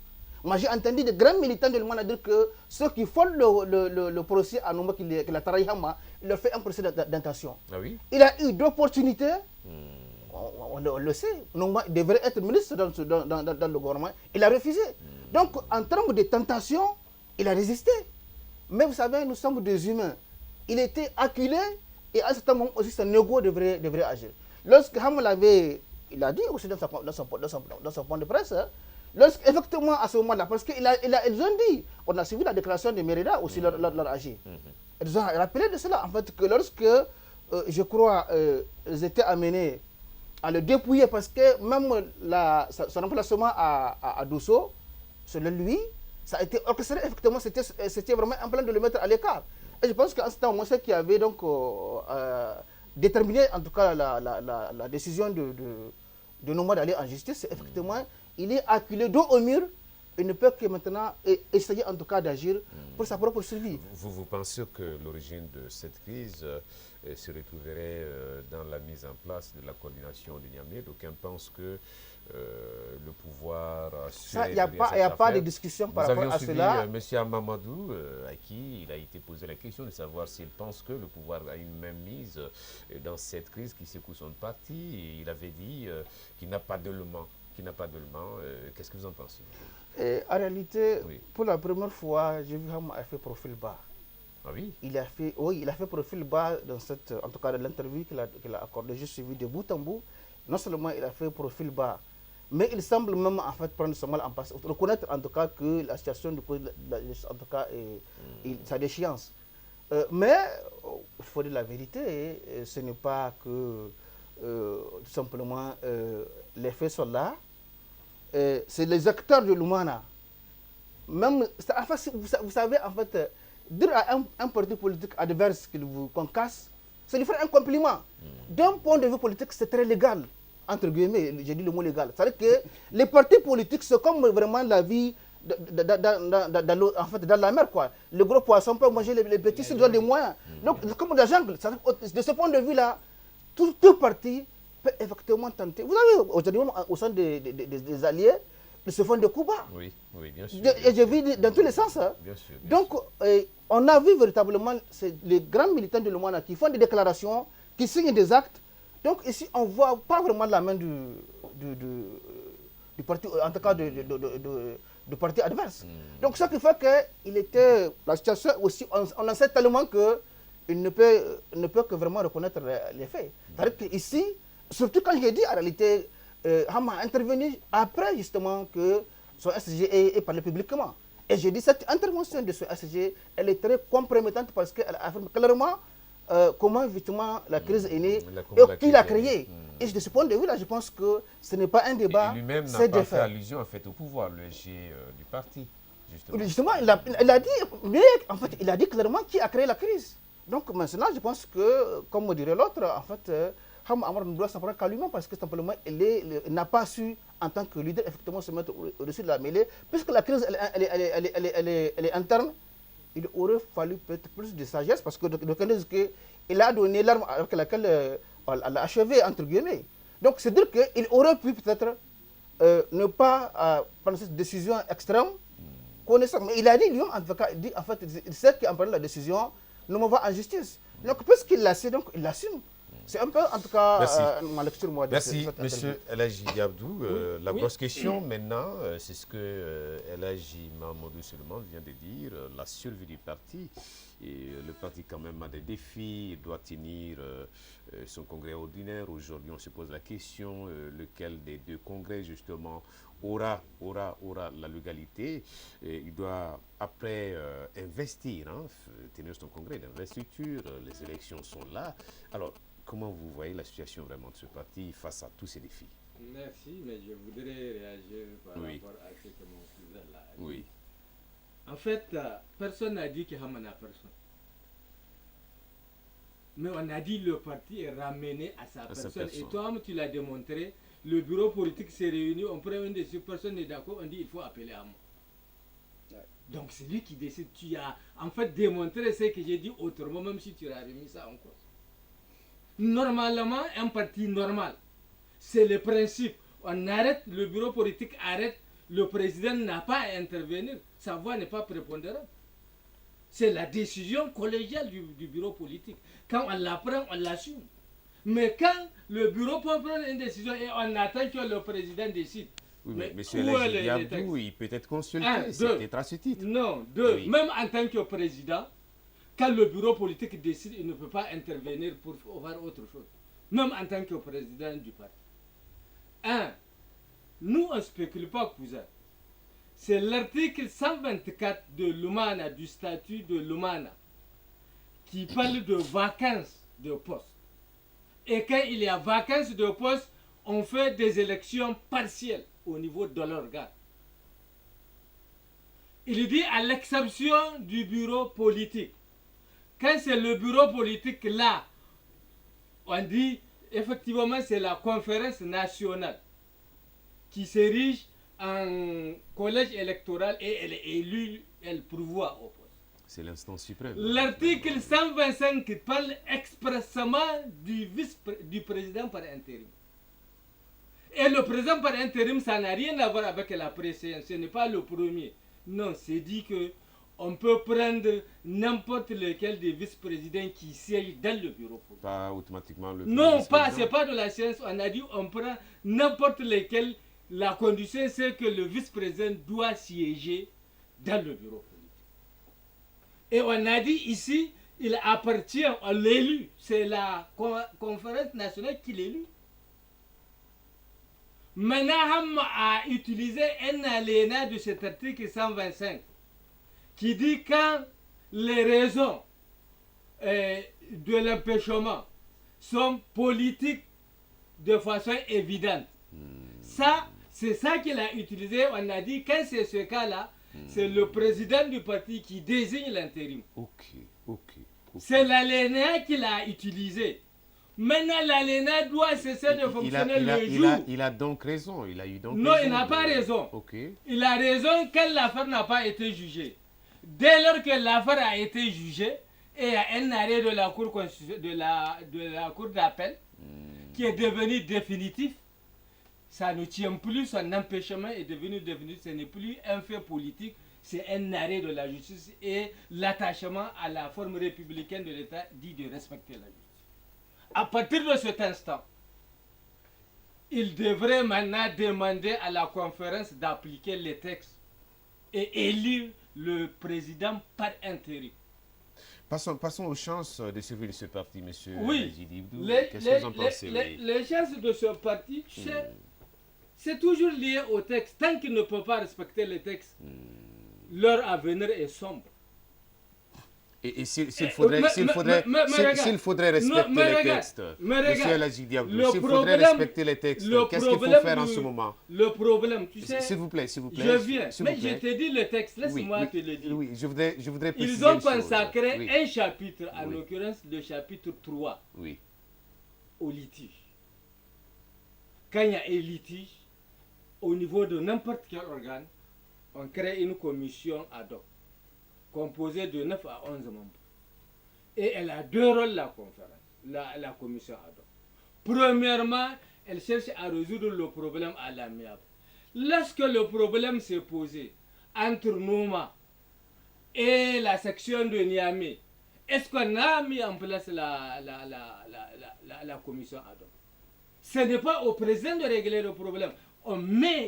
Moi j'ai entendu des grands militants de l'Oumana dire que ceux qui font le procès à Nouma, qu'il a travaillé Hama, il leur fait un procès d'intention.
Ah oui?
Il a eu d'opportunités. On le sait, Nouma devrait être ministre dans le gouvernement. Il a refusé. Donc, en termes de tentation, il a résisté. Mais vous savez, nous sommes des humains. Il était acculé et à un certain moment aussi, son ego devrait agir. Lorsque Hama l'avait, il a dit aussi dans son point de presse, lorsqu'effectivement à ce moment-là, parce qu'ils ont dit, on a suivi la déclaration de Mérida aussi leur agir. Ils ont rappelé de cela, en fait, que lorsque, je crois, ils étaient amenés à le dépouiller parce que même son emplacement à Dosso, selon lui, ça a été orchestré, effectivement, c'était vraiment un plan de le mettre à l'écart. Et je pense qu'en ce temps, ce qui avait donc déterminé en tout cas la décision de Nouma d'aller en justice, c'est effectivement, il est acculé dos au mur. Il ne peut que maintenant essayer en tout cas d'agir pour sa propre survie.
Vous pensez que l'origine de cette crise se retrouverait dans la mise en place de la coordination de Niamey? D'aucuns pensent que le pouvoir...
Il n'y a pas de discussion par rapport à cela.
Nous avions suivi M. Mamadou, à qui il a été posé la question de savoir s'il pense que le pouvoir a une même mise dans cette crise qui secoue son parti. Et il avait dit qu'il n'a pas d'élément. Qu'est-ce que vous en pensez?
En réalité, pour la première fois, j'ai vu Hama a fait profil bas.
Ah oui?
Il a fait profil bas dans en tout cas dans l'interview qu'il a accordée. J'ai suivi de bout en bout. Non seulement il a fait profil bas, mais il semble même en fait prendre son mal en passe. Reconnaître en tout cas que la situation en tout cas sa déchéance. Mais il faut dire la vérité, ce n'est pas que tout simplement les faits sont là. C'est les acteurs de l'Oumana. Même, vous savez, en fait, dire à un parti politique adverse qu'il vous concasse, c'est lui faire un compliment. D'un point de vue politique, c'est très légal, entre guillemets, j'ai dit le mot légal. C'est-à-dire que les partis politiques, c'est comme vraiment la vie en fait, dans la mer, quoi. Le gros poisson peut manger les petits s'ils ont les moyens. Donc, c'est comme la jungle. De ce point de vue-là, tout parti peut effectivement tenter. Vous savez, aujourd'hui, au sein des alliés, ils se font des coups bas.
Oui, bien sûr.
Et je vis dans tous les sens. Hein.
Bien sûr.
Donc, on a vu véritablement les grands militants de l'Oumana qui font des déclarations, qui signent des actes. Donc, ici, on ne voit pas vraiment la main du parti, en tout cas du parti adverse. Donc, ce qui fait qu'il était. La situation aussi, on en sait tellement qu'il ne peut que vraiment reconnaître les faits. C'est-à-dire qu'ici, surtout quand j'ai dit en réalité, Hama a intervenu après justement que son SG est parlé publiquement. Et j'ai dit cette intervention de ce SG, elle est très compromettante parce qu'elle affirme clairement comment justement la crise est née et qui l'a créée. Et de ce point de vue-là, je pense que ce n'est pas un débat.
Et lui-même n'a pas fait allusion en fait, au pouvoir, le SG du parti.
Justement, il a dit, mais en fait, il a dit clairement qui a créé la crise. Donc maintenant, je pense que, comme dirait l'autre, en fait, Ham Amar ne doit s'en prendre qu'à lui-même parce que simplement, il n'a pas su, en tant que leader, effectivement se mettre au-dessus de la mêlée. Puisque la crise, elle est interne, il aurait fallu peut-être plus de sagesse parce que d'aucuns disent qu'il a donné l'arme avec laquelle elle a achevé, entre guillemets. Donc, c'est dire qu'il aurait pu peut-être ne pas prendre cette décision extrême, connaissant. Mais il a dit, lui, en tout cas, en fait, il sait qu'en prenant la décision, nous m'en va en justice. Donc, puisqu'il l'a su, donc il l'assume. C'est un peu, en tout cas, ma lecture, moi.
Merci, monsieur El Hadji Diabdou. La grosse question, maintenant, c'est ce que El Hadji Mahamadou Suleiman vient de dire, la survie du parti. Et le parti, quand même, a des défis, il doit tenir son congrès ordinaire. Aujourd'hui, on se pose la question, lequel des deux congrès, justement, aura la légalité. Et il doit, après, investir, tenir son congrès d'investiture. Les élections sont là. Alors, comment vous voyez la situation vraiment de ce parti face à tous ces défis?
Merci, mais je voudrais réagir par rapport à ce que mon cousin là a dit.
Oui.
En fait, personne n'a dit que Haman a personne. Mais on a dit que le parti est ramené à sa personne. Et toi, tu l'as démontré, le bureau politique s'est réuni, on prend une décision, personne n'est d'accord, on dit il faut appeler Haman. Donc c'est lui qui décide. Tu as en fait démontré ce que j'ai dit autrement, même si tu as remis ça en cause. Normalement, un parti normal, c'est le principe. On arrête, le bureau politique arrête, le président n'a pas à intervenir, sa voix n'est pas prépondérante. C'est la décision collégiale du bureau politique. Quand on la prend, on l'assume. Mais quand le bureau peut prendre une décision et on attend que le président décide.
Oui, mais M. El Hadji Diabdou, il peut être consulté, c'est peut-être à ce titre.
Non, même en tant que président, quand le bureau politique décide, il ne peut pas intervenir pour faire autre chose. Même en tant que président du parti. Nous, on ne spécule pas, cousin. C'est l'article 124 de l'Umana, du statut de l'Umana, qui parle de vacances de poste. Et quand il y a vacances de poste, on fait des élections partielles au niveau de l'organe. Il dit à l'exception du bureau politique. Quand c'est le bureau politique là, on dit effectivement c'est la conférence nationale qui s'érige en collège électoral et elle est élue, elle pourvoit au poste.
C'est l'instance suprême.
L'article 125 parle expressément du président par intérim. Et le président par intérim, ça n'a rien à voir avec la préséance, ce n'est pas le premier. Non, c'est dit que on peut prendre n'importe lequel des vice-présidents qui siègent dans le bureau politique.
Pas automatiquement le
non, c'est pas de la science. On a dit on prend n'importe lequel. La condition, c'est que le vice-président doit siéger dans le bureau politique. Et on a dit ici, il appartient à l'élu. C'est la conférence nationale qui l'élu. Maintenant, a utilisé un alinéa de cet article 125 qui dit quand les raisons de l'empêchement sont politiques de façon évidente. Ça, c'est ça qu'il a utilisé. On a dit quand c'est ce cas-là, c'est le président du parti qui désigne l'intérim. C'est l'alinéa qu'il a utilisé. Maintenant, l'alinéa doit cesser de fonctionner le jour.
Il a donc raison. Il a eu donc
non,
raison.
Il n'a pas raison.
Okay.
Il a raison quand l'affaire n'a pas été jugée. Dès lors que l'affaire a été jugée, et il y a un arrêt de la Cour d'appel qui est devenu définitif, ça ne tient plus, son empêchement est devenu définitif, ce n'est plus un fait politique, c'est un arrêt de la justice et l'attachement à la forme républicaine de l'État dit de respecter la justice. À partir de cet instant, il devrait maintenant demander à la conférence d'appliquer les textes et élire le président par intérim.
Passons aux chances de survie de ce parti, M.
Dibdou.
Qu'est-ce que vous en pensez?
Les chances de ce parti, c'est toujours lié au texte. Tant qu'ils ne peuvent pas respecter les textes, leur avenir est sombre.
Et s'il faudrait respecter les textes, monsieur El Hadji Diabdou, s'il faudrait respecter les textes, qu'est-ce qu'il faut faire en ce moment?
Le problème, tu sais...
S'il vous plaît.
Je viens, mais je te dis le texte, laisse-moi te le dire.
Oui, je voudrais préciser
Ils ont consacré un chapitre, en l'occurrence le chapitre 3, au litige. Quand il y a un litige, au niveau de n'importe quel organe, on crée une commission ad hoc, composée de 9 à 11 membres. Et elle a deux rôles, la commission ad hoc. Premièrement, elle cherche à résoudre le problème à l'amiable. Lorsque le problème s'est posé entre Nouma et la section de Niamey, est-ce qu'on a mis en place la commission ad hoc? Ce n'est pas au président de régler le problème.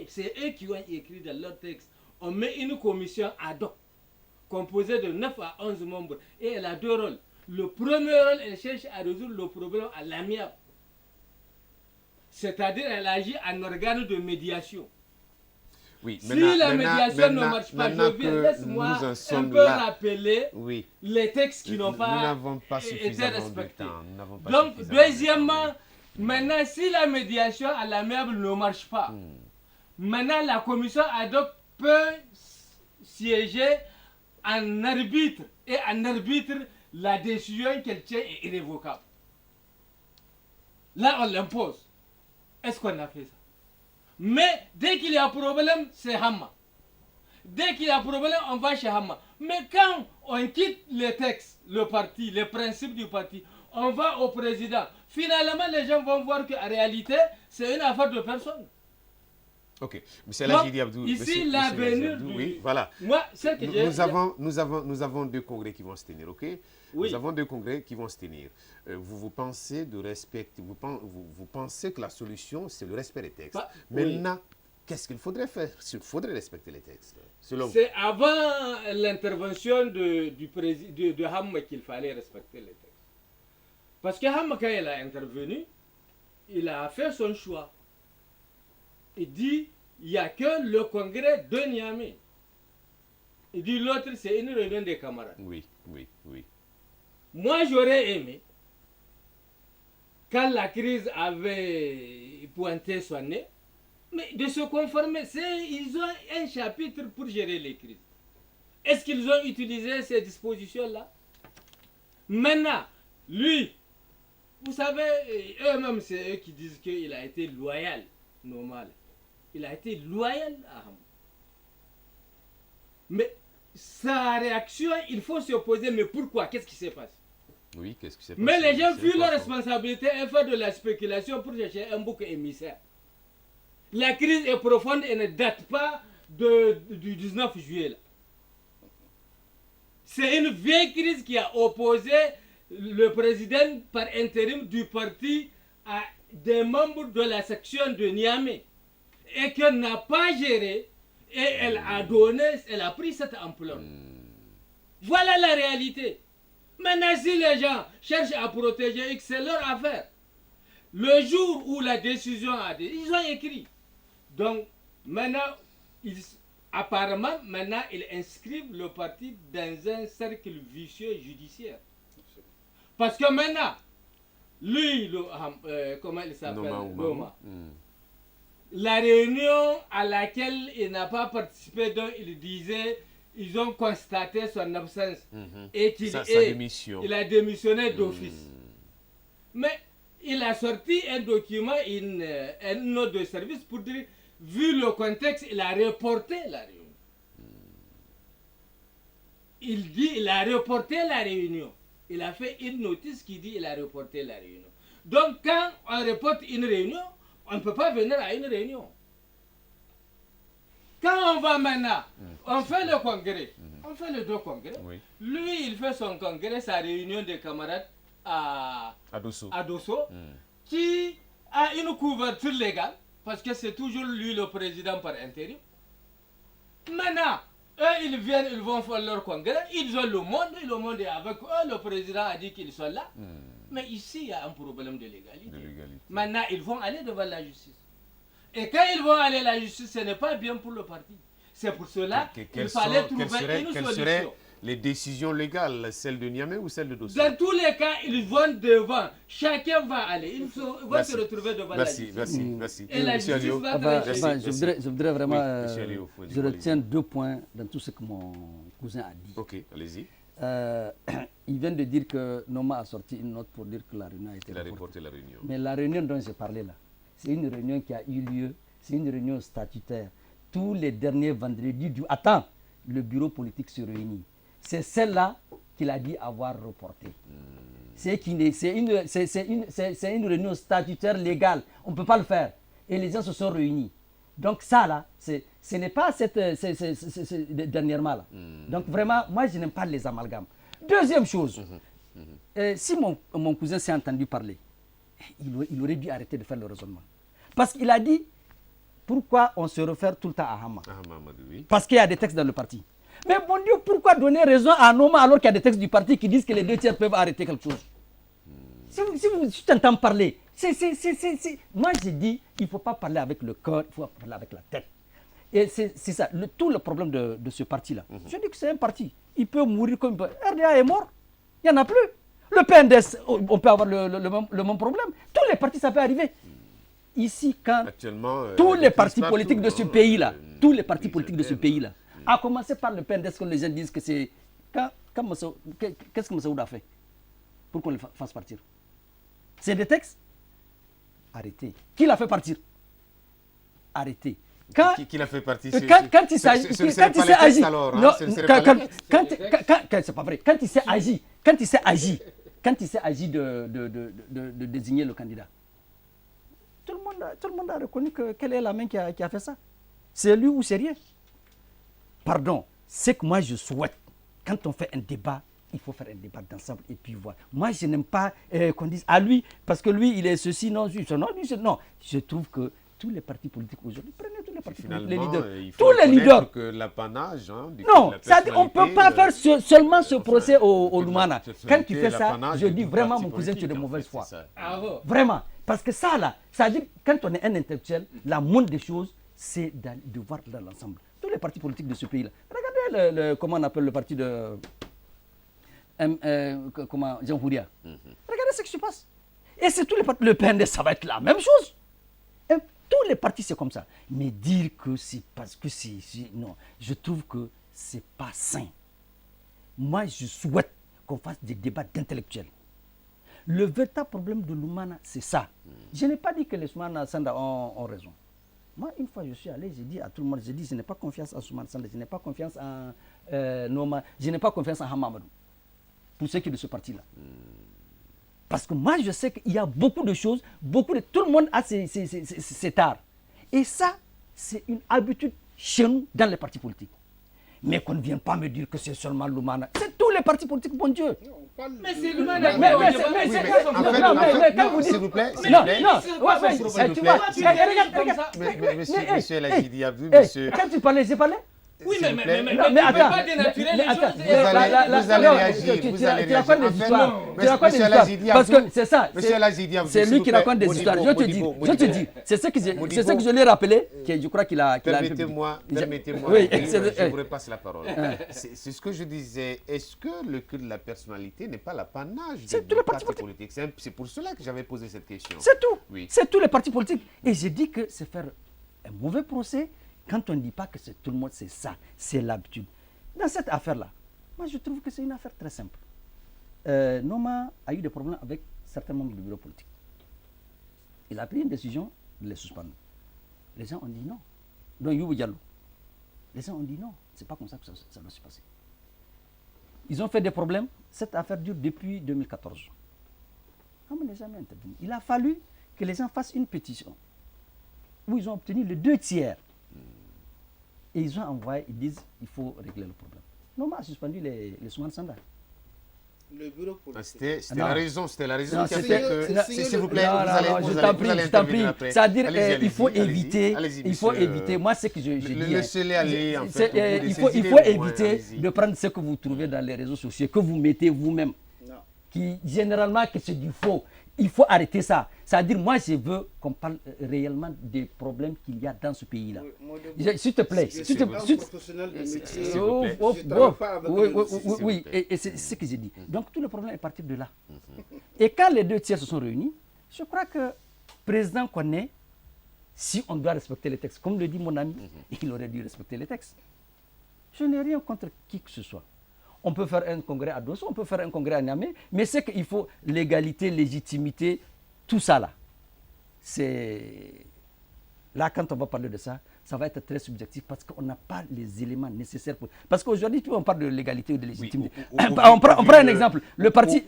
C'est eux qui ont écrit dans leur texte, on met une commission ad hoc, composée de 9 à 11 membres, et elle a deux rôles. Le premier rôle, elle cherche à résoudre le problème à l'amiable. C'est-à-dire, elle agit en organe de médiation.
Oui,
si la médiation ne marche pas, laisse-moi un peu rappeler les textes qui n'ont pas été respectés. Donc, deuxièmement, maintenant, si la médiation à l'amiable ne marche pas, maintenant la commission ad hoc peut siéger en arbitre. Et en arbitre, la décision qu'elle tient est irrévocable. Là, on l'impose. Est-ce qu'on a fait ça? Mais dès qu'il y a problème, c'est Hamma. Dès qu'il y a problème, on va chez Hamma. Mais quand on quitte les textes, le parti, les principes du parti, on va au président. Finalement, les gens vont voir qu'en réalité, c'est une affaire de personne.
Ok, M. Lajidi Abdou.
Ici, l'avenir du...
Oui, voilà.
Moi, c'est que
nous avons deux congrès qui vont se tenir, ok?
Oui.
Nous avons deux congrès qui vont se tenir. Vous pensez de respecter, vous pensez que la solution, c'est le respect des textes. Maintenant, qu'est-ce qu'il faudrait faire? Il faudrait respecter les textes, selon vous.
C'est avant l'intervention de Hamma qu'il fallait respecter les textes. Parce que Hamma, quand il a intervenu, il a fait son choix. Il dit, il n'y a que le congrès de Niamey. Il dit, l'autre, c'est une réunion des camarades.
Oui.
Moi, j'aurais aimé, quand la crise avait pointé son nez, mais de se conformer. Ils ont un chapitre pour gérer les crises. Est-ce qu'ils ont utilisé ces dispositions-là? Maintenant, lui, vous savez, eux-mêmes, c'est eux qui disent qu'il a été loyal, normal. Il a été loyal à Hamma. Mais sa réaction, il faut se poser, mais pourquoi? Qu'est-ce qui s'est passé?
Oui, qu'est-ce qui s'est passé?
Mais les gens fuient leur responsabilité et font de la spéculation pour chercher un bouc émissaire. La crise est profonde et ne date pas du 19 juillet. Là. C'est une vieille crise qui a opposé le président par intérim du parti à des membres de la section de Niamey et qu'elle n'a pas géré et elle a pris cette ampleur. Voilà la réalité. Maintenant, si les gens cherchent à protéger X, c'est leur affaire. Le jour où la décision a été, ils ont écrit. Donc, maintenant, apparemment, ils inscrivent le parti dans un cercle vicieux judiciaire. Parce que maintenant, lui, comment il s'appelle? Noma. La réunion à laquelle il n'a pas participé, dont il disait, ils ont constaté son absence et qu'il a démissionné d'office. Mais il a sorti un document, un note de service pour dire, vu le contexte, il a reporté la réunion. Il dit, il a reporté la réunion. Il a fait une notice qui dit, il a reporté la réunion. Donc, quand on reporte une réunion, on ne peut pas venir à une réunion. Quand on va maintenant, on fait le congrès, on fait les deux congrès. Oui. Lui, il fait son congrès, sa réunion des camarades à Dosso, qui a une couverture légale, parce que c'est toujours lui le président par intérim. Maintenant, eux, ils viennent, ils vont faire leur congrès, ils ont le monde est avec eux, le président a dit qu'ils sont là. Mais ici, il y a un problème de légalité. Maintenant, ils vont aller devant la justice. Et quand ils vont aller à la justice, ce n'est pas bien pour le parti. C'est pour cela qu'il fallait trouver une solution.
Quelles seraient les décisions légales, celles de Niamey ou celles de Dosso?
Dans tous les cas, ils vont devant. Chacun va aller. Ils vont se retrouver devant la justice.
Merci.
Et la justice va trancher.
Je voudrais vraiment... je retiens deux points dans tout ce que mon cousin a dit.
Ok, allez-y.
il vient de dire que Noma a sorti une note pour dire que la réunion a été
Il a
reportée.
reporté la réunion.
Mais la réunion dont j'ai parlé là, c'est une réunion qui a eu lieu, c'est une réunion statutaire. Tous les derniers vendredis du... Attends, le bureau politique se réunit. C'est celle-là qu'il a dit avoir reportée. C'est une réunion statutaire légale. On ne peut pas le faire. Et les gens se sont réunis. Donc ça là, ce n'est pas cette dernièrement là. Donc vraiment, moi je n'aime pas les amalgames. Deuxième chose, si mon cousin s'est entendu parler, il aurait dû arrêter de faire le raisonnement. Parce qu'il a dit, pourquoi on se réfère tout le temps à Hama?
Oui.
Parce qu'il y a des textes dans le parti. Mais bon Dieu, pourquoi donner raison à Noma alors qu'il y a des textes du parti qui disent que les 2 tiers peuvent arrêter quelque chose? Si tu entends parler, moi je dis, il ne faut pas parler avec le cœur, il faut parler avec la tête. Et c'est ça, tout le problème de ce parti-là. Je dis que c'est un parti. Il peut mourir comme il peut. RDA est mort, il n'y en a plus. Le PNDS, on peut avoir le même problème. Tous les partis, ça peut arriver. Ici, quand tous les partis politiques de ce pays-là, tous les partis politiques de ce pays-là, à commencer par le PNDS, quand les gens disent que c'est... Qu'est-ce que Massaoud a fait pour qu'on le fasse partir? C'est des textes? Arrêtez. Qui l'a fait partir? Arrêtez.
Qui l'a fait partir?
Quand il s'est agi, c'est pas vrai. Quand il s'est agi de désigner le candidat, tout le monde a reconnu quelle est la main qui a fait ça. C'est lui ou c'est rien. Pardon, c'est que moi je souhaite, quand on fait un débat, il faut faire un débat d'ensemble et puis voir. Moi je n'aime pas qu'on dise à lui, parce que lui il est ceci, non, non. Je trouve que tous les partis politiques aujourd'hui, prenez tous les partis politiques, les leaders.
Tous les leaders. Que l'apanage,
non, on ne peut pas faire seulement ce procès au Lumana. Quand tu fais ça, je dis vraiment, mon cousin, tu es de mauvaise foi. Vraiment. Parce que ça, là, ça dit, quand on est un intellectuel, la moindre des choses, c'est de voir dans l'ensemble. Tous les partis politiques de ce pays-là. Regardez comment on appelle le parti de Jean Houria. Regardez ce qui se passe. Et c'est tous les partis. Le PND, ça va être la même chose. Et tous les partis, c'est comme ça. Mais dire que c'est parce que c'est... Non, je trouve que c'est pas sain. Moi, je souhaite qu'on fasse des débats d'intellectuels. Le véritable problème de Lumana, c'est ça. Je n'ai pas dit que les Soumana Sanda ont raison. Moi, une fois, je suis allé, j'ai dit à tout le monde, j'ai dit, je n'ai pas confiance en Soumana Sanda, je n'ai pas confiance en Noma, je n'ai pas confiance en Hamamadou. Pour ceux qui sont de ce parti-là. Parce que moi, je sais qu'il y a beaucoup de choses, tout le monde a ses tares. Et ça, c'est une habitude chez nous, dans les partis politiques. Mais qu'on ne vienne pas me dire que c'est seulement Lumana. C'est tous les partis politiques, bon Dieu.
Mais c'est Lumana.
S'il vous plaît. Monsieur Lajidi Abdou, monsieur...
Quand tu parlais, j'ai parlé?
Oui, mais attends, pas dénaturer les choses.
Vous allez réagir.
Tu racontes des histoires. Parce que c'est ça. C'est lui qui raconte des histoires. Je te dis. C'est ce que je lui ai rappelé. Je crois qu'il a...
Permettez-moi. Je vous repasse la parole. C'est ce que je disais. Est-ce que le culte de la personnalité n'est pas l'apanage des partis politiques? C'est pour cela que j'avais posé cette question.
C'est tout. C'est tous les partis politiques. Et j'ai dit que c'est faire un mauvais procès. Quand on ne dit pas que c'est tout le monde, c'est ça, c'est l'habitude. Dans cette affaire-là, moi je trouve que c'est une affaire très simple. Noma a eu des problèmes avec certains membres du bureau politique. Il a pris une décision de les suspendre. Les gens ont dit non. Donc Youbou Diallo. Les gens ont dit non, c'est pas comme ça que ça doit se passer. Ils ont fait des problèmes. Cette affaire dure depuis 2014. On n'a jamais intervenu. Il a fallu que les gens fassent une pétition où ils ont obtenu les 2 tiers. Et ils ont envoyé, ils disent il faut régler le problème. Noma a suspendu les Soumana Sanda.
Le bureau politique.
C'était la raison qui a fait que... S'il vous plaît,
je t'en prie. C'est-à-dire qu'il faut éviter, moi ce que je dis, il faut éviter de prendre ce que vous trouvez dans les réseaux sociaux, que vous mettez vous-même, qui généralement que c'est du faux. Il faut arrêter ça. C'est-à-dire, moi, je veux qu'on parle réellement des problèmes qu'il y a dans ce pays-là. S'il te plaît.
Je suis un professionnel de métier.
Oui, et c'est ce que j'ai dit. Donc, tout le problème est parti de là. Et quand les 2 tiers se sont réunis, je crois que le président connaît, si on doit respecter les textes, comme le dit mon ami, il aurait dû respecter les textes. Je n'ai rien contre qui que ce soit. On peut faire un congrès à Dosso, on peut faire un congrès à Niamey, mais c'est qu'il faut légalité, légitimité, tout ça là. C'est... Là, quand on va parler de ça, ça va être très subjectif parce qu'on n'a pas les éléments nécessaires pour... Parce qu'aujourd'hui, on parle de légalité ou de légitimité. On prend un exemple. Le parti,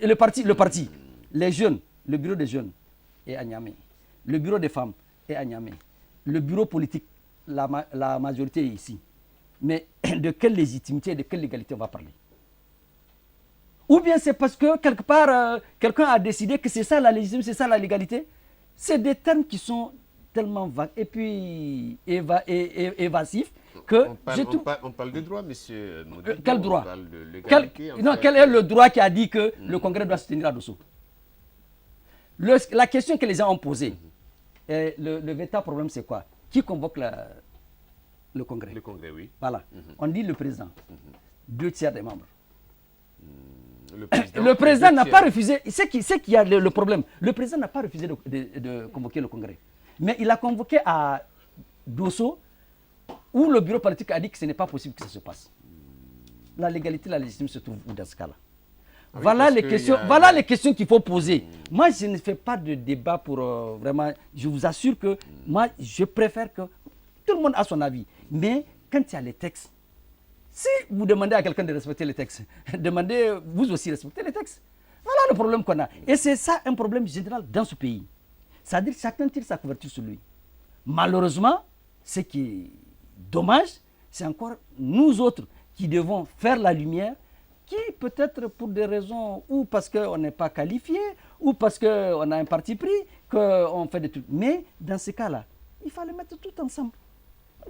les jeunes, le bureau des jeunes est à Niamey. Le bureau des femmes est à Niamey. Le bureau politique, la majorité est ici. Mais de quelle légitimité et de quelle légalité on va parler? Ou bien c'est parce que quelque part, quelqu'un a décidé que c'est ça la légitimité, c'est ça la légalité. C'est des termes qui sont tellement vagues et puis évasifs que...
On parle de droit, monsieur Modibo.
Quel droit?
On parle de légalité.
Quel est le droit qui a dit que le Congrès doit se tenir à Dosso? La question que les gens ont posée, le véritable problème c'est quoi? Qui convoque le Congrès?
Le Congrès, oui.
Voilà. On dit le président. 2/3 des membres.
Le
Le président n'a pas refusé. C'est qui a le problème. Le président n'a pas refusé de convoquer le Congrès. Mais il a convoqué à Dosso où le bureau politique a dit que ce n'est pas possible que ça se passe. La légalité, la légitimité se trouve où dans ce cas-là? Voilà les questions qu'il faut poser. Moi, je ne fais pas de débat pour vraiment... Je vous assure que moi, je préfère que tout le monde a son avis. Mais quand il y a les textes, si vous demandez à quelqu'un de respecter les textes, demandez vous aussi respecter les textes. Voilà le problème qu'on a. Et c'est ça un problème général dans ce pays. C'est-à-dire que chacun tire sa couverture sur lui. Malheureusement, ce qui est dommage, c'est encore nous autres qui devons faire la lumière, qui peut-être pour des raisons, ou parce qu'on n'est pas qualifié, ou parce qu'on a un parti pris, qu'on fait des trucs. Mais dans ce cas-là, il fallait mettre tout ensemble.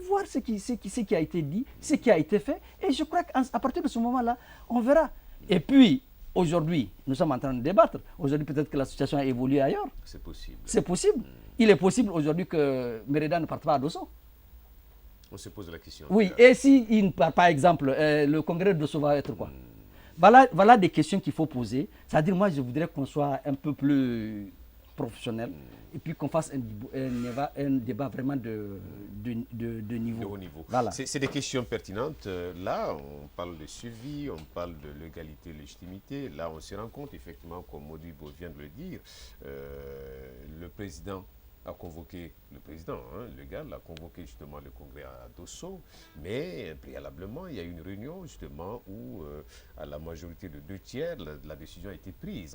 Voir ce qui a été dit, ce qui a été fait. Et je crois qu'à partir de ce moment-là, on verra. Et puis, aujourd'hui, nous sommes en train de débattre. Aujourd'hui, peut-être que la situation a évolué ailleurs.
C'est possible.
C'est possible. Il est possible aujourd'hui que Mereda ne parte pas à Dosso.
On se pose la question.
Oui, et si, par exemple, le congrès de Dosso va être quoi? Voilà des questions qu'il faut poser. C'est-à-dire, moi, je voudrais qu'on soit un peu plus professionnel et puis qu'on fasse un débat vraiment de niveau.
De haut niveau.
Voilà.
C'est des questions pertinentes. Là, on parle de suivi, on parle de légalité, légitimité. Là, on se rend compte, effectivement, comme Modibo vient de le dire, le président a convoqué, le gars a convoqué justement le congrès à Dosso, mais préalablement, il y a eu une réunion justement où, à la majorité de 2/3, la décision a été prise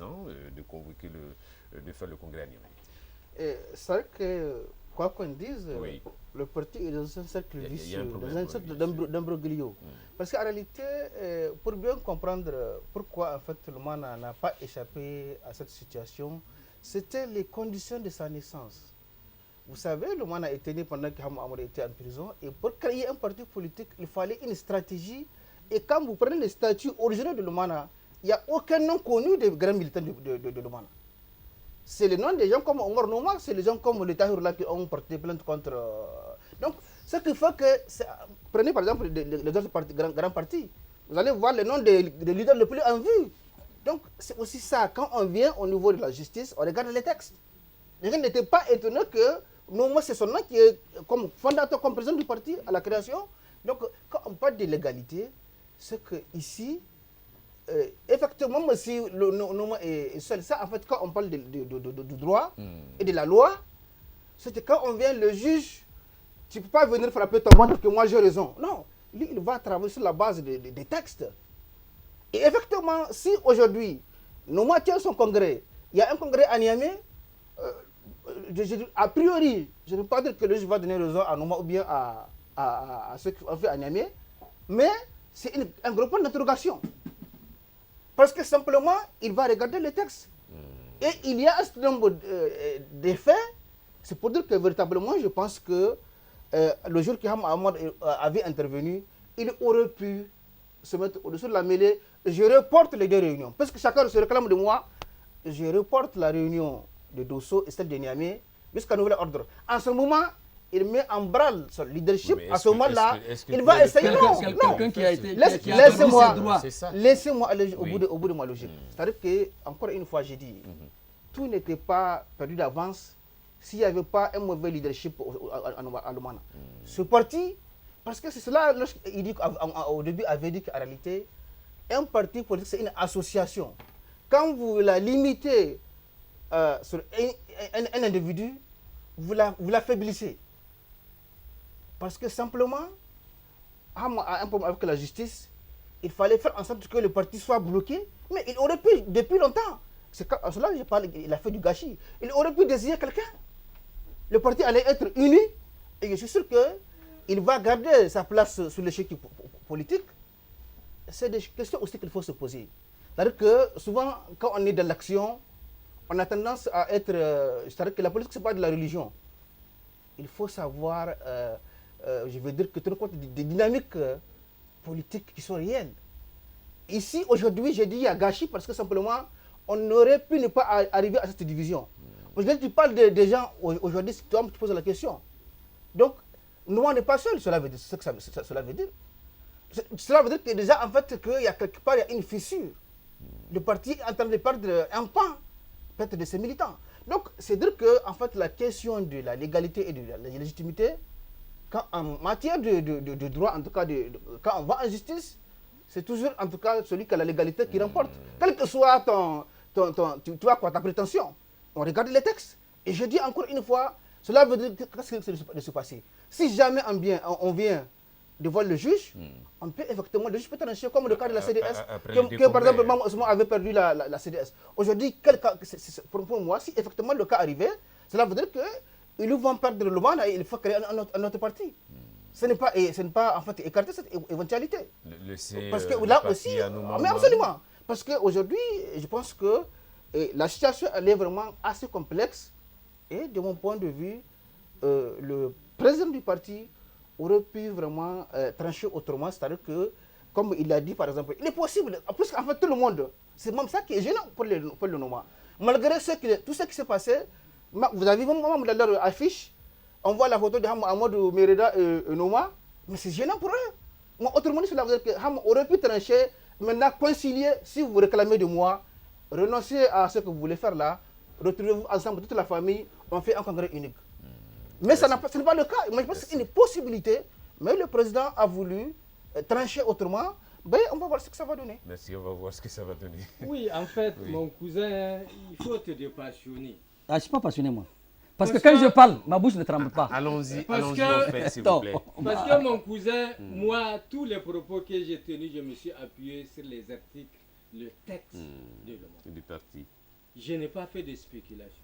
de convoquer de faire le congrès à Niamey.
C'est vrai que, quoi qu'on dise,
Oui.
le parti est dans un cercle
Il y a
vicieux,
un problème,
dans un cercle d'imbroglio. Parce qu'en réalité, pour bien comprendre pourquoi en fait le Mana n'a pas échappé à cette situation, c'était les conditions de sa naissance. Vous savez, le Mana était né pendant qu'Ham Amadou était en prison, et pour créer un parti politique, il fallait une stratégie. Et quand vous prenez les statuts originaux de Lumana, il n'y a aucun nom connu des grands militants de Lumana. C'est le nom des gens comme Omar Nouma, c'est les gens comme le Tahir qui ont porté plainte contre... Donc, ce qui fait que... Prenez par exemple les autres grands partis. Vous allez voir le nom des leaders les plus en vue. Donc, c'est aussi ça. Quand on vient au niveau de la justice, on regarde les textes. Les gens n'étaient pas étonnés que Nouma, c'est son nom qui est comme fondateur, comme président du parti à la création. Donc, quand on parle de l'égalité, c'est qu'ici, effectivement, si le nom est seul, ça, en fait, quand on parle du droit et de la loi, c'est que quand on vient, le juge, tu ne peux pas venir frapper ton monde que moi j'ai raison. Non, lui, il va travailler sur la base des textes. Et effectivement, si aujourd'hui, Nouma tient son congrès, il y a un congrès à Niamey, a priori, je ne veux pas dire que le juge va donner raison à Nouma ou bien à ceux qui ont fait à Niamey, mais c'est un gros point d'interrogation. Parce que simplement, il va regarder les textes. Et il y a un certain nombre d'effets. C'est pour dire que véritablement, je pense que le jour qu'Ham Ahmad avait intervenu, il aurait pu se mettre au-dessus de la mêlée. Je reporte les deux réunions. Parce que chacun se réclame de moi. Je reporte la réunion de Dosso et celle de Niamey jusqu'à nouvel ordre. En ce moment, il met en branle son leadership. À ce moment-là, il va essayer.
Quelqu'un qui a été...
Laissez-moi aller au bout de ma logique. C'est-à-dire que, encore une fois, j'ai dit, tout n'était pas perdu d'avance s'il n'y avait pas un mauvais leadership à Lumana. Ce parti, parce que c'est cela, il dit au début, avait dit qu'en réalité, un parti politique, c'est une association. Quand vous la limitez sur un individu, vous l'affaiblissez. Parce que simplement, à un problème avec la justice, il fallait faire en sorte que le parti soit bloqué, mais il aurait pu, depuis longtemps, c'est en cela que je parle, il a fait du gâchis, il aurait pu désigner quelqu'un. Le parti allait être uni, et je suis sûr qu'il va garder sa place sur l'échiquier politique. C'est des questions aussi qu'il faut se poser. C'est-à-dire que souvent, quand on est dans l'action, on a tendance à être... c'est-à-dire que la politique, ce n'est pas de la religion. Il faut savoir, je veux dire, que tenir compte des dynamiques politiques qui sont réelles. Ici, aujourd'hui, j'ai dit il y a gâchis parce que simplement, on aurait pu ne pas arriver à cette division. Aujourd'hui, tu parles des gens, aujourd'hui, toi, tu poses la question. Donc, nous, on n'est pas seuls, cela veut dire. C'est ce que cela veut dire. Cela veut dire que déjà, en fait, qu'il y a quelque part, il y a une fissure. Le parti est en train de perdre un pan, peut-être de ses militants. Donc, c'est dire que, en fait, la question de la légalité et de la légitimité, quand en matière de droit, en tout cas, quand on va en justice, c'est toujours, en tout cas, celui qui a la légalité qui remporte. Quel que soit ta prétention, on regarde les textes. Et je dis encore une fois, cela veut dire qu'est-ce qui va se passer. Si jamais on vient devant le juge, on peut effectivement, le juge peut trancher comme le cas de la CDS, que par exemple, Mme Ousmane avait perdu la CDS. Aujourd'hui, pour moi, si effectivement le cas arrivait, cela veut dire qu'ils vont perdre le mandat et il faut créer un autre parti. Ce n'est pas en fait écarter cette éventualité. Parce que là aussi, mais absolument. Parce qu'aujourd'hui, je pense que la situation elle est vraiment assez complexe et de mon point de vue, le président du parti aurait pu vraiment trancher autrement, c'est-à-dire que, comme il a dit par exemple, il est possible, puisqu'en fait tout le monde, c'est même ça qui est gênant pour le Noma. Malgré tout ce qui s'est passé, vous avez vu même dans leur affiche, on voit la photo de Amadou Mereda et Noma, mais c'est gênant pour eux. Autrement dit, cela veut dire que Ham aurait pu trancher, maintenant concilier, si vous réclamez de moi, renoncez à ce que vous voulez faire là, retrouvez-vous ensemble, toute la famille, on fait un congrès unique. Mais ce n'est pas le cas. Moi, je pense que c'est une possibilité, mais le président a voulu trancher autrement. Ben, on va voir ce que ça va donner.
Merci, on va voir ce que ça va donner.
Oui, en fait, mon cousin, il faut te dépassionner.
Ah, je ne suis pas passionné, moi. Parce que quand je parle, ma bouche ne tremble pas.
Allons-y,
Parce
en fait, s'il vous plaît.
Parce que mon cousin, moi, tous les propos que j'ai tenus, je me suis appuyé sur les articles, le texte de Le Monde.
Du parti.
Je n'ai pas fait de spéculation.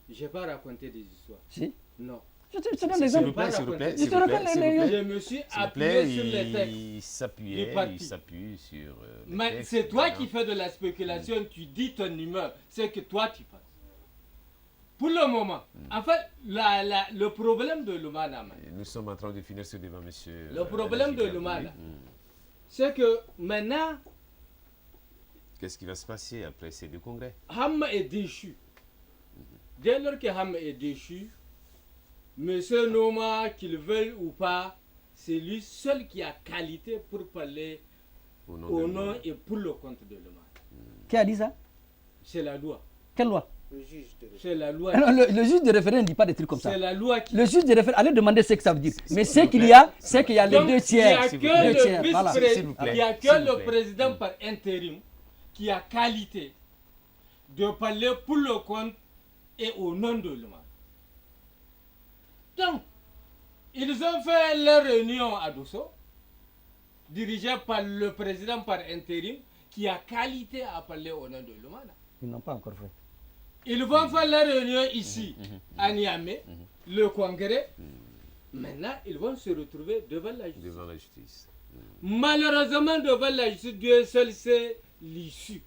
Je n'ai pas raconté des histoires.
Si.
Non.
Je te donne l'exemple.
S'il vous plaît.
Je me suis appuyé sur les textes.
Il s'appuie sur
Mais
textes,
c'est toi qui fais de la spéculation, tu dis ton humeur, c'est que toi tu penses. Pour le moment, en fait, le problème de Lumana,
nous sommes en train de finir ce débat, monsieur.
Le problème de Lumana, c'est que maintenant,
qu'est-ce qui va se passer après ces deux congrès?
Ham est déchu. Dès lors que Ham est déchu, monsieur Noma, qu'il veuille ou pas, c'est lui seul qui a qualité pour parler au nom et pour le compte de Lumana.
Qui a dit ça?
C'est la loi.
Quelle loi?
C'est la loi.
Non, le juge de référé ne dit pas des trucs comme ça.
C'est la loi qui...
Le juge de référé, allez demander ce que ça veut dire. Mais ce qu'il y a, c'est qu'il y a les
Donc,
deux tiers.
Il n'y a que
Voilà.
le président par intérim qui a qualité de parler pour le compte et au nom de l'humain. Donc, ils ont fait leur réunion à Dosso, dirigée par le président par intérim qui a qualité à parler au nom de l'humain.
Ils n'ont pas encore fait.
Ils vont faire leur réunion ici, à Niamey, le congrès. Maintenant, ils vont se retrouver devant la justice.
Devant la justice.
Malheureusement, devant la justice, Dieu seul sait l'issue.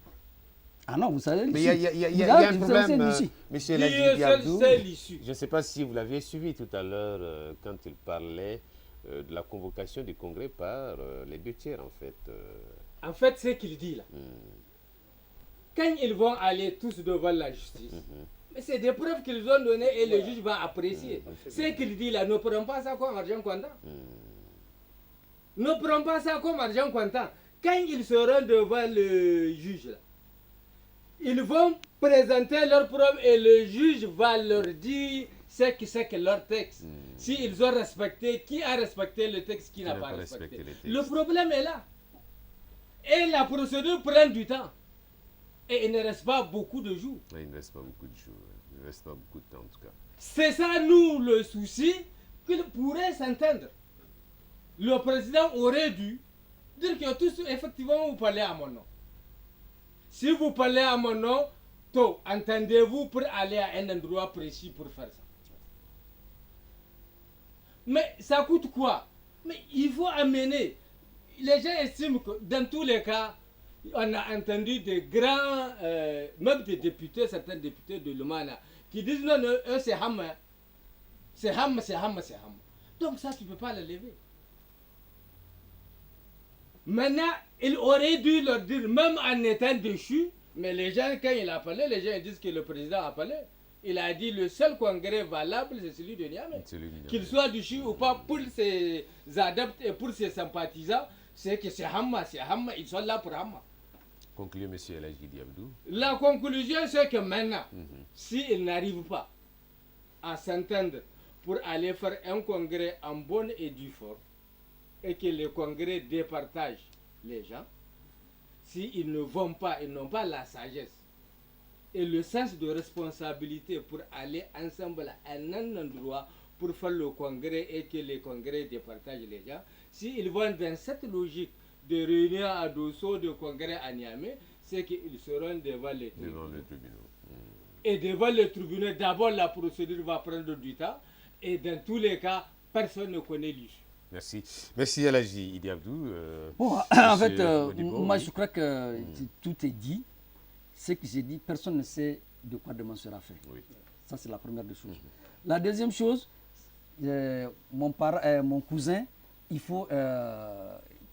Ah non, vous savez.
Mais il y a un problème, monsieur Ladji Abdou. Je ne sais pas si vous l'aviez suivi tout à l'heure quand il parlait de la convocation du congrès par les deux tiers, en fait.
En fait, c'est ce qu'il dit là. Quand ils vont aller tous devant la justice, mais c'est des preuves qu'ils ont données et le juge va apprécier. Ce qu'il dit là, ne prends pas ça comme argent comptant. Ne prends pas ça comme argent comptant. Quand ils seront devant le juge là, ils vont présenter leurs preuves et le juge va leur dire ce que c'est que leur texte. S'ils ont respecté, qui a respecté le texte, qui n'a pas respecté. Le problème est là. Et la procédure prend du temps. Et il ne reste pas beaucoup de jours.
Il ne reste pas beaucoup de jours. Il ne reste pas beaucoup de temps, en tout cas.
C'est ça, nous, le souci, qu'il pourrait s'entendre. Le président aurait dû dire que tous, effectivement, vous parlez à mon nom. Si vous parlez à mon nom, entendez-vous pour aller à un endroit précis pour faire ça. Mais ça coûte quoi? Mais il faut amener. Les gens estiment que dans tous les cas, on a entendu des grands, même des députés, certains députés de Lumana, qui disent non, non, eux c'est Hamma. C'est Hamma, c'est Hamma, c'est Hamma. Donc ça, tu ne peux pas le lever. Maintenant, il aurait dû leur dire, même en étant déchu, mais les gens, quand il a parlé, les gens ils disent que le président a parlé. Il a dit le seul congrès valable, c'est celui de Niamey. Qu'il soit déchu ou pas, pour ses adeptes et pour ses sympathisants, c'est que c'est Hamma, ils sont là pour Hamma.
Concluez, M. El Hadji Diabdou.
La conclusion, c'est que maintenant, s'ils n'arrivent pas à s'entendre pour aller faire un congrès en bonne et due forme, et que le congrès départage les gens, s'ils ne vont pas, ils n'ont pas la sagesse et le sens de responsabilité pour aller ensemble à un endroit pour faire le congrès et que le congrès départage les gens, s'ils vont dans cette logique de réunion à Dosso, de congrès à Niamey, c'est qu'ils seront devant les tribunaux. Et devant les tribunaux, d'abord la procédure va prendre du temps et dans tous les cas, personne ne connaît l'issue.
Merci. Merci El Hadji Diabdou.
Bon, en fait, moi je crois que tout est dit. Ce que j'ai dit, personne ne sait de quoi demain sera fait.
Oui.
Ça, c'est la première des choses. La deuxième chose, mon cousin, il faut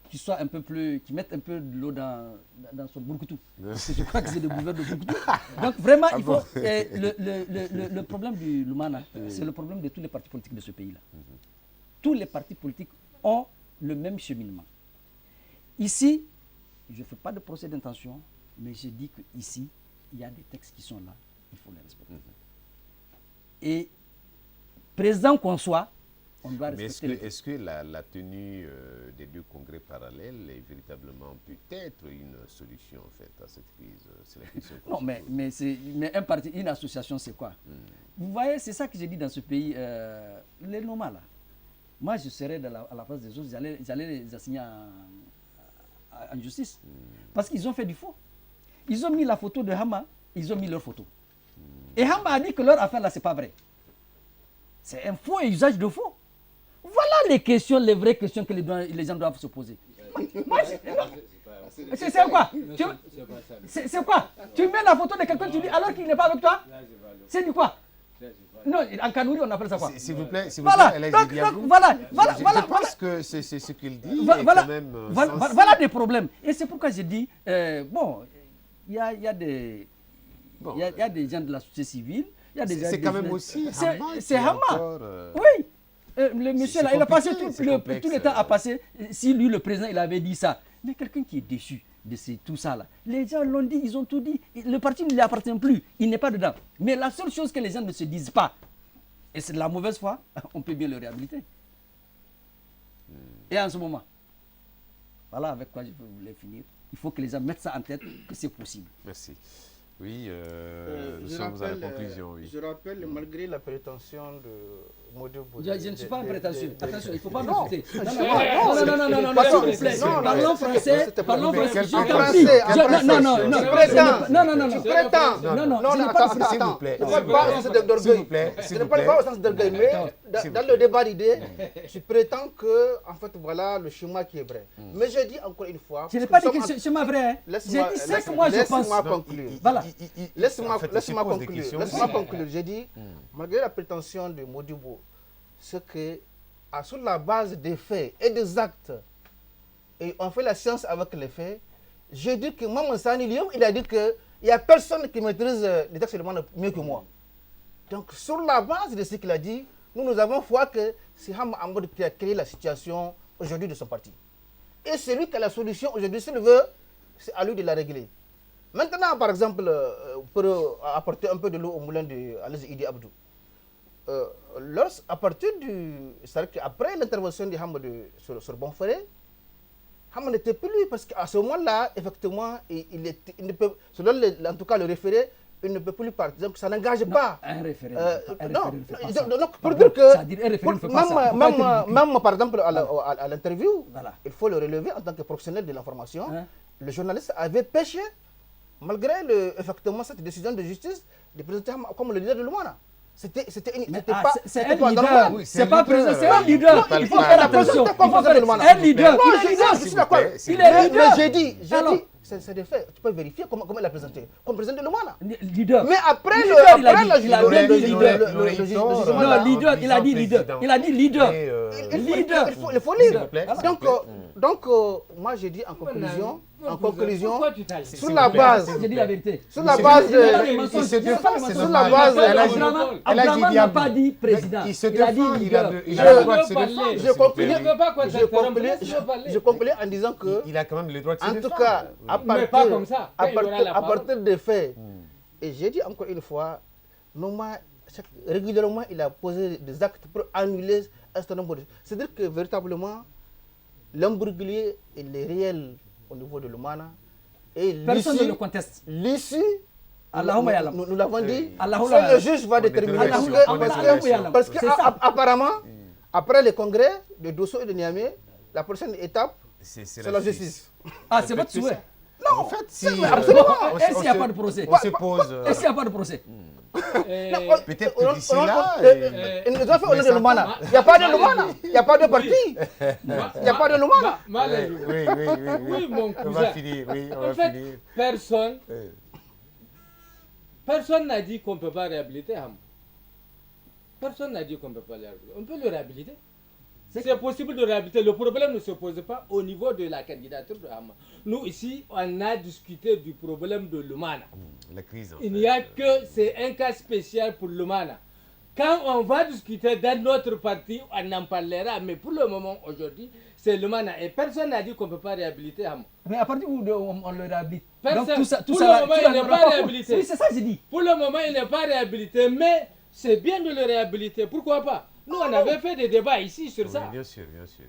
qu'il soit un peu plus, qu'il mette un peu de l'eau dans son bourgoutou. Parce que je crois que c'est le gouverneur de bourgoutou. Donc vraiment, il faut. Le problème du Lumana, c'est le problème de tous les partis politiques de ce pays-là. Tous les partis politiques ont le même cheminement. Ici, je ne fais pas de procès d'intention, mais je dis qu'ici, il y a des textes qui sont là, il faut les respecter. Et président qu'on soit, on doit respecter.
Mais est-ce que la tenue des deux congrès parallèles est véritablement peut-être une solution en fait à cette crise? C'est la question.
Non, mais un parti, une association, c'est quoi? Vous voyez, c'est ça que j'ai dit dans ce pays, les Nomas là. Moi, je serais à la place des autres, j'allais les assigner en justice. Parce qu'ils ont fait du faux. Ils ont mis la photo de Hama, ils ont mis leur photo. Et Hama a dit que leur affaire là, c'est pas vrai. C'est un faux et usage de faux. Voilà les questions, les vraies questions que les gens doivent se poser. C'est quoi? C'est quoi? Tu mets la photo de quelqu'un, tu dis alors qu'il n'est pas avec toi? C'est du quoi? Non, en Kanouri, on appelle ça quoi?
S'il vous plaît,
voilà,
je pense que c'est ce qu'il dit.
Voilà des problèmes. Et c'est pourquoi j'ai dit, bon, il y a des gens de la société civile.
C'est quand même aussi
c'est Hama. Oui. Le monsieur là, il a passé tout le temps à passer. Si lui, le président, il avait dit ça. Mais quelqu'un qui est déçu de tout ça là, les gens l'ont dit, ils ont tout dit. Le parti ne lui appartient plus, il n'est pas dedans. Mais la seule chose que les gens ne se disent pas, et c'est de la mauvaise foi, on peut bien le réhabiliter. Et en ce moment, voilà avec quoi je voulais finir. Il faut que les gens mettent ça en tête, que c'est possible.
Merci. Oui, nous sommes à la conclusion. Oui.
Je rappelle, malgré la prétention de Modibo.
Je ne suis pas prétentieux. Attention, il ne faut pas m'insulter. Non,
s'il vous plaît.
Parlons français. Parlons français. Non.
Tu prétends. Non,
s'il vous plaît.
Ce n'est pas au sens d'orgueil, mais dans le débat d'idées, tu prétends que, en fait, voilà le schéma qui est vrai. Mais je dis encore une fois.
Je n'ai pas dit que le schéma vrai. J'ai dit ce que moi je pense.
Laisse-moi conclure.
Voilà.
Laisse-moi conclure. J'ai dit, malgré la prétention de Modibo, ce que, sur la base des faits et des actes, et on fait la science avec les faits, j'ai dit que Maman Sani Lyon, il a dit qu'il n'y a personne qui maîtrise les textes élémentaires mieux que moi. Donc, sur la base de ce qu'il a dit, nous avons foi que c'est Hama Amadou qui a créé la situation aujourd'hui de son parti. Et c'est lui qui a la solution aujourd'hui, s'il veut, c'est à lui de la régler. Maintenant, par exemple, pour apporter un peu de l'eau au moulin d'Alazi Idi Abdou, à partir du... C'est-à-dire qu'après l'intervention de Hama sur Bonferré, Hamon n'était plus lui, parce qu'à ce moment-là, effectivement, il ne peut, selon en tout cas le référé, il ne peut plus partir. Donc ça n'engage pas.
Un référé.
Donc pour dire que,
même
par exemple, à l'interview,
voilà.
il faut le relever en tant que professionnel de l'information, le journaliste avait péché, malgré effectivement cette décision de justice, de présenter comme le leader de Lumana. C'était pas
normal. C'est pas président, c'est un leader. Il faut faire attention. Un leader.
Je suis d'accord.
Il est leader.
J'ai dit, c'est des faits. Tu peux vérifier comment il a présenté. Comme président de Lumana.
Leader.
Mais après
il a bien dit leader. Non, leader, il a dit leader. Il a dit leader.
Il faut lire. Donc, moi j'ai dit en conclusion, sur la base,
j'ai dit la vérité.
Sur la base
Abdraman n'a pas dit président.
Il a dit leader.
Je conclue en disant que,
il a quand même le droit de se défendre.
en tout cas, à partir des faits, et j'ai dit encore une fois, régulièrement il a posé des actes pour annuler un certain nombre de choses. C'est-à-dire que véritablement, l'embrouille est réel au niveau de Lumana.
Personne ne le conteste.
L'issue, nous l'avons dit,
c'est
le juge va déterminer. Parce qu'apparemment, après le congrès de Dosso et de Niamey, la prochaine étape, c'est la justice.
Ah, c'est votre souhait?
Non,
en fait, si,
absolument.
Est-ce qu'il n'y a pas de procès?
On se pose.
Est-ce qu'il n'y a pas de procès?
Peut-être que d'ici là.
Il nous a fait honneur de Lumana. Il n'y a pas de Lumana. Il n'y a pas de parti. Il n'y a pas de Lumana.
Oui, mon cousin.
On va finir.
En fait, personne n'a dit qu'on ne peut pas réhabiliter Ham. Personne n'a dit qu'on ne peut pas le réhabiliter. On peut le réhabiliter. C'est possible de réhabiliter. Le problème ne se pose pas au niveau de la candidature de Ham. Nous, ici, on a discuté du problème de Lumana.
La crise.
Il n'y a que, c'est un cas spécial pour Lumana. Quand on va discuter dans notre parti, on en parlera. Mais pour le moment, aujourd'hui, c'est Lumana. Et personne n'a dit qu'on ne peut pas réhabiliter Ham.
Mais à partir où on le réhabilite?
Personne.
Donc,
pour le moment, il n'est pas réhabilité.
Oui, c'est ça que j'ai dit.
Pour le moment, il n'est pas réhabilité. Mais c'est bien de le réhabiliter. Pourquoi pas? Nous, on avait fait des débats ici sur ça.
Bien sûr.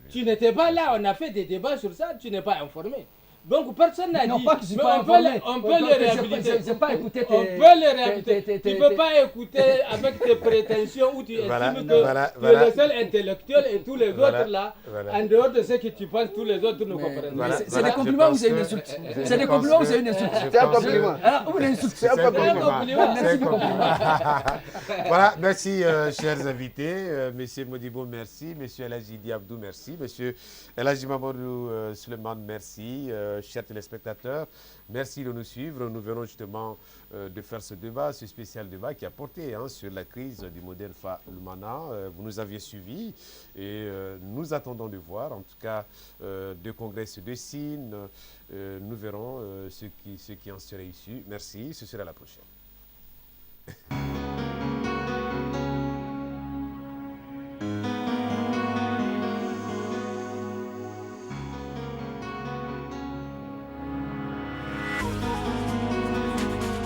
Tu n'étais pas là, on a fait des débats sur ça, tu n'es pas informé. Donc personne n'a dit,
non, pas que je suis
mais
pas informé.
on peut le réhabiliter.
Je n'ai pas écouté
On peut le réhabiliter. Tu ne peux pas écouter avec tes prétentions où tu estimes que tu es le seul intellectuel et tous les autres là, en dehors de ce que tu penses, tous les autres ne comprennent pas.
C'est des compliments ou c'est une insulte? C'est des compliments ou c'est une insulte?
C'est un compliment.
Ou une insulte?
C'est un compliment.
Merci du compliment.
Voilà, merci chers invités. Monsieur Modibo, merci. Monsieur El Hadji Diabdou, merci. Monsieur El Hadji Mamadou Suleiman, merci. Chers téléspectateurs, merci de nous suivre. Nous venons justement de faire ce débat, ce spécial débat qui a porté sur la crise du modèle FA Lumana. Vous nous aviez suivis et nous attendons de voir. En tout cas, deux congrès se dessinent. Nous verrons ce qui en serait issu. Merci, ce sera la prochaine.